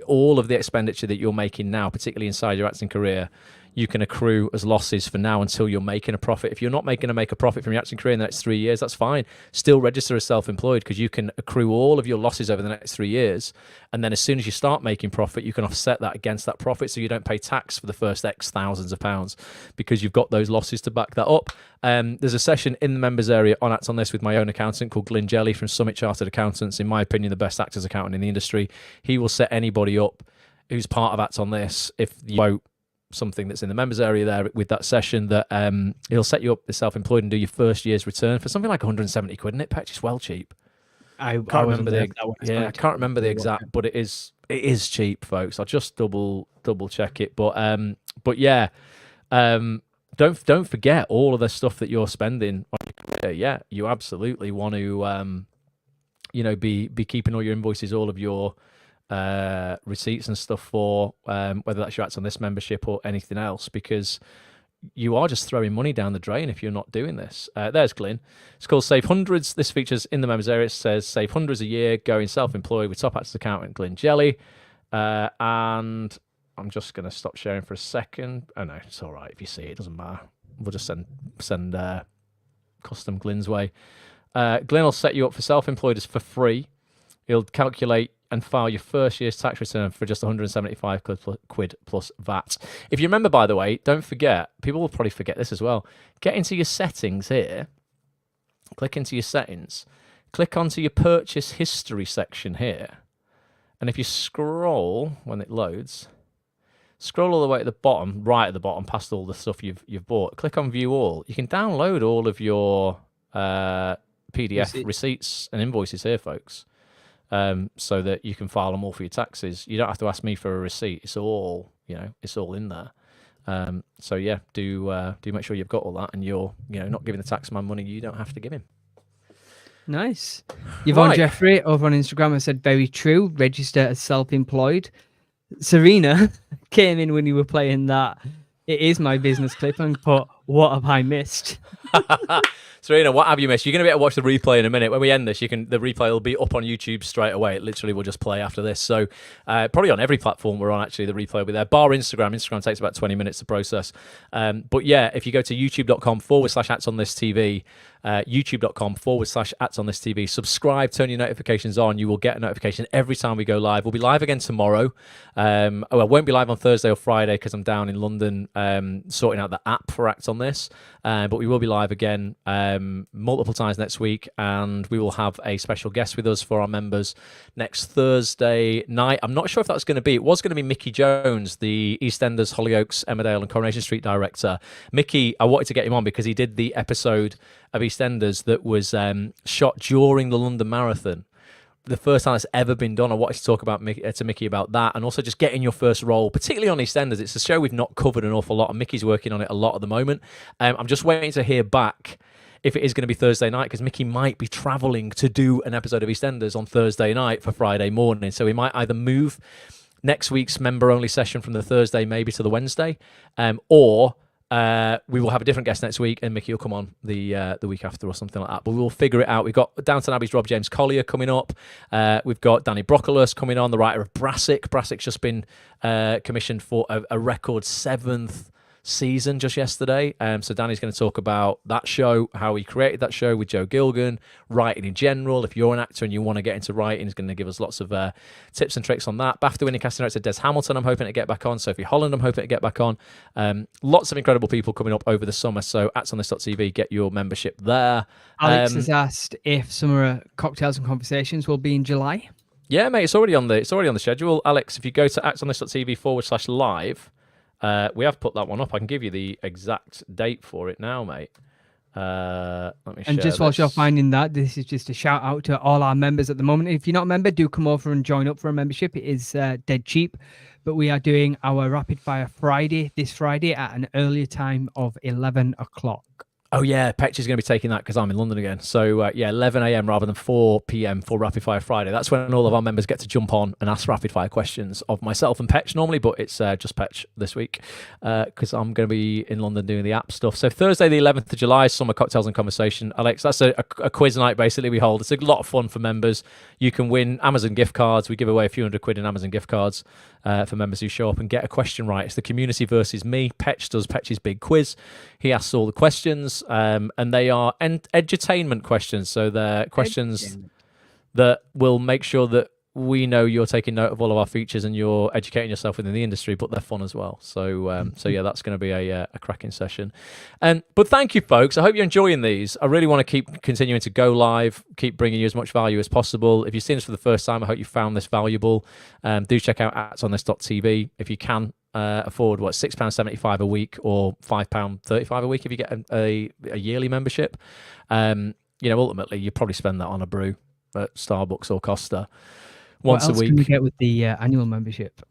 A: all of the expenditure that you're making now, particularly inside your acting career, you can accrue as losses for now until you're making a profit. If you're not make a profit from your acting career in the next 3 years, that's fine. Still register as self-employed, because you can accrue all of your losses over the next 3 years. And then as soon as you start making profit, you can offset that against that profit, so you don't pay tax for the first X thousands of pounds, because you've got those losses to back that up. There's a session in the members area on Act On This with my own accountant called Glyn Jelly from Summit Chartered Accountants. In my opinion, the best actors accountant in the industry. He will set anybody up who's part of Act On This if you vote something that's in the members area there with that session, that he'll set you up as self-employed and do your first year's return for something like 170 quid, isn't it, Petch? It's well cheap. I can't remember the exact, but it is cheap, folks. I'll just double check it. But yeah, don't forget all of the stuff that you're spending on your career. Yeah, you absolutely want to be keeping all your invoices, all of your receipts and stuff for, whether that's your Act On This membership or anything else, because you are just throwing money down the drain if you're not doing this. There's Glyn. It's called Save Hundreds. This features in the members area. It says save hundreds a year going self-employed with top actors accountant Glyn Jelly. And I'm just going to stop sharing for a second. Oh no, it's all right if you see it. It doesn't matter. We'll just send custom Glyn's way. Glyn will set you up for self-employed for free. He'll calculate and file your first year's tax return for just 175 quid plus VAT. If you remember, by the way, don't forget, people will probably forget this as well. Get into your settings here. Click into your settings. Click onto your purchase history section here. And if you scroll, when it loads, scroll all the way at the bottom, right at the bottom, past all the stuff you've bought. Click on View All. You can download all of your PDF receipts and invoices here, folks. So that you can file them all for your taxes. You don't have to ask me for a receipt. It's all, it's all in there. So yeah, do make sure you've got all that, and you're, not giving the taxman money you don't have to give him.
B: Nice. Yvonne
A: Right.
B: Jeffrey over on Instagram has said, very true. Register as self-employed. Serena came in when you were playing that. It is my business clip and put, what have I missed?
A: Serena, what have you missed? You're going to be able to watch the replay in a minute. When we end this, the replay will be up on YouTube straight away. It literally will just play after this. So probably on every platform we're on, actually, the replay will be there. Bar Instagram. Instagram takes about 20 minutes to process. But yeah, if you go to youtube.com/ActOnThisTV, youtube.com/ActOnThisTV, subscribe, turn your notifications on. You will get a notification every time we go live. We'll be live again tomorrow. I won't be live on Thursday or Friday because I'm down in London sorting out the app for Act On This. But we will be live again multiple times next week, and we will have a special guest with us for our members next Thursday night. I'm not sure if that's going to be. It was going to be Mickey Jones, the EastEnders, Hollyoaks, Emmerdale and Coronation Street director. Mickey, I wanted to get him on because he did the episode of EastEnders that was shot during the London Marathon. The first time it's ever been done. I wanted to talk about to Mickey about that, and also just getting your first role, particularly on EastEnders. It's a show we've not covered an awful lot, and Mickey's working on it a lot at the moment. I'm just waiting to hear back if it is going to be Thursday night, because Mickey might be travelling to do an episode of EastEnders on Thursday night for Friday morning. So we might either move next week's member-only session from the Thursday maybe to the Wednesday, or we will have a different guest next week, and Mickey will come on the week after or something like that. But we'll figure it out. We've got Downton Abbey's Rob James Collier coming up. We've got Danny Broccolus coming on, the writer of Brassic. Brassic's just been commissioned for a record 7th season just yesterday. So Danny's going to talk about that show, how he created that show with Joe Gilgan, writing in general. If you're an actor and you want to get into writing, he's going to give us lots of tips and tricks on that. BAFTA winning casting director Des Hamilton, I'm hoping to get back on. Sophie Holland, I'm hoping to get back on. Lots of incredible people coming up over the summer. So ActOnThis.tv, get your membership there.
B: Alex has asked if Summer Cocktails and Conversations will be in July.
A: Yeah, mate, it's already on the schedule. Alex, if you go to ActOnThis.tv/live, we have put that one up. I can give you the exact date for it now, mate. Let me
B: and just whilst you're finding that, this is just a shout out to all our members at the moment. If you're not a member, do come over and join up for a membership. It is dead cheap, but we are doing our Rapid Fire Friday this Friday at an earlier time of 11 o'clock.
A: Oh, yeah, Petch is going to be taking that because I'm in London again. So, 11 a.m. rather than 4 p.m. for Rapid Fire Friday. That's when all of our members get to jump on and ask rapid fire questions of myself and Petch normally, but it's just Petch this week because I'm going to be in London doing the app stuff. So, Thursday, the 11th of July, Summer Cocktails and Conversation. Alex, that's a quiz night, basically, we hold. It's a lot of fun for members. You can win Amazon gift cards. We give away a few £100 in Amazon gift cards for members who show up and get a question right. It's the community versus me. Petch does Petch's big quiz. He asks all the questions, and they are edutainment questions. So they're questions that will make sure that we know you're taking note of all of our features and you're educating yourself within the industry, but they're fun as well. So, yeah, that's going to be a cracking session. But thank you, folks. I hope you're enjoying these. I really want to keep continuing to go live, keep bringing you as much value as possible. If you've seen this for the first time, I hope you found this valuable. Do check out ActOnThis.tv if you can afford £6.75 a week or £5.35 a week if you get a yearly membership. Ultimately you probably spend that on a brew at Starbucks or Costa once a week.
B: What else can you get with the annual membership?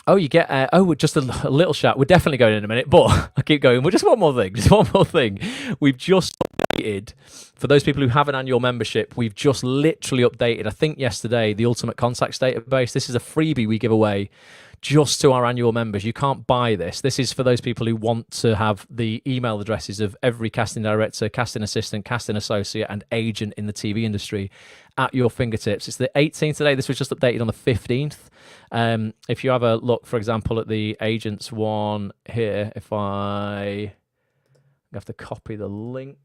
A: Oh, you get just a little shout. We're definitely going in a minute, but I keep going. Well, just one more thing. Just one more thing. We've just updated for those people who have an annual membership. We've just literally updated. I think yesterday the Ultimate Contacts database. This is a freebie we give away just to our annual members. You can't buy this. This is for those people who want to have the email addresses of every casting director, casting assistant, casting associate, and agent in the TV industry at your fingertips. It's the 18th today. This was just updated on the 15th. If you have a look, for example, at the agents one here, if I have to copy the link,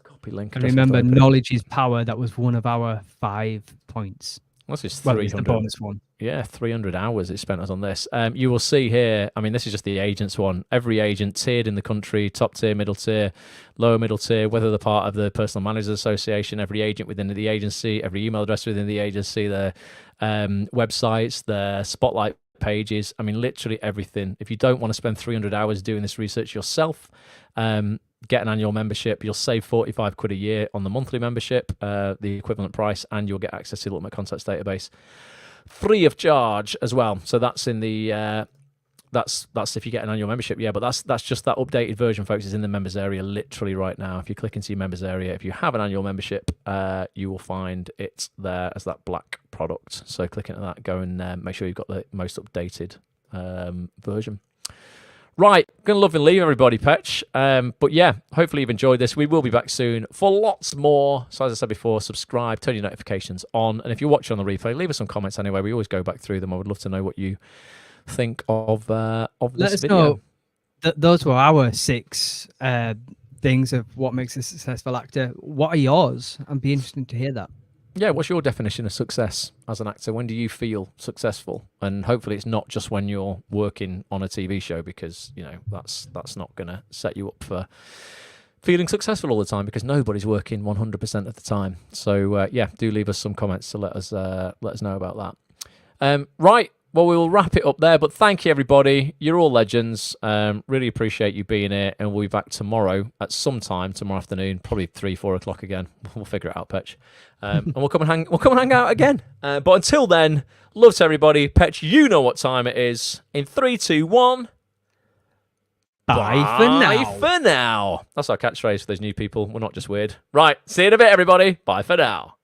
A: copy link.
B: And remember, knowledge is power. That was one of our 5 points.
A: What's this?
B: Well, it's the bonus one.
A: Yeah, 300 hours it spent us on this. You will see here, I mean, this is just the agents one. Every agent tiered in the country, top tier, middle tier, lower middle tier, whether they're part of the Personal Managers Association, every agent within the agency, every email address within the agency, their websites, their spotlight pages. I mean, literally everything. If you don't want to spend 300 hours doing this research yourself, get an annual membership. You'll save 45 quid a year on the monthly membership, the equivalent price, and you'll get access to the Ultimate Contacts database free of charge as well. So that's in the that's if you get an annual membership. Yeah, but that's just that updated version, folks. Is in the members area literally right now. If you click into your members area, if you have an annual membership, you will find it there as that black product. So click into that, go and make sure you've got the most updated version. Right, gonna love and leave everybody, Petch. But yeah, hopefully you've enjoyed this. We will be back soon for lots more. So as I said before, subscribe, turn your notifications on, and if you're watching on the replay, leave us some comments anyway. We always go back through them. I would love to know what you think of
B: Let
A: this
B: us
A: video.
B: know. Those were our 6 things of what makes a successful actor. What are yours? I'd be interested to hear that.
A: Yeah, what's your definition of success as an actor? When do you feel successful? And hopefully it's not just when you're working on a TV show, because, you know, that's not going to set you up for feeling successful all the time, because nobody's working 100% of the time. So, yeah, do leave us some comments to let us know about that. Right. Well, we will wrap it up there, but thank you, everybody. You're all legends. Really appreciate you being here, and we'll be back tomorrow at some time, tomorrow afternoon, probably 3-4 o'clock again. We'll figure it out, Petch. And we'll come and hang out again. But until then, love to everybody. Petch, you know what time it is. In 3, 2, 1.
B: Bye for now.
A: Bye for now. That's our catchphrase for those new people. We're not just weird. Right. See you in a bit, everybody. Bye for now.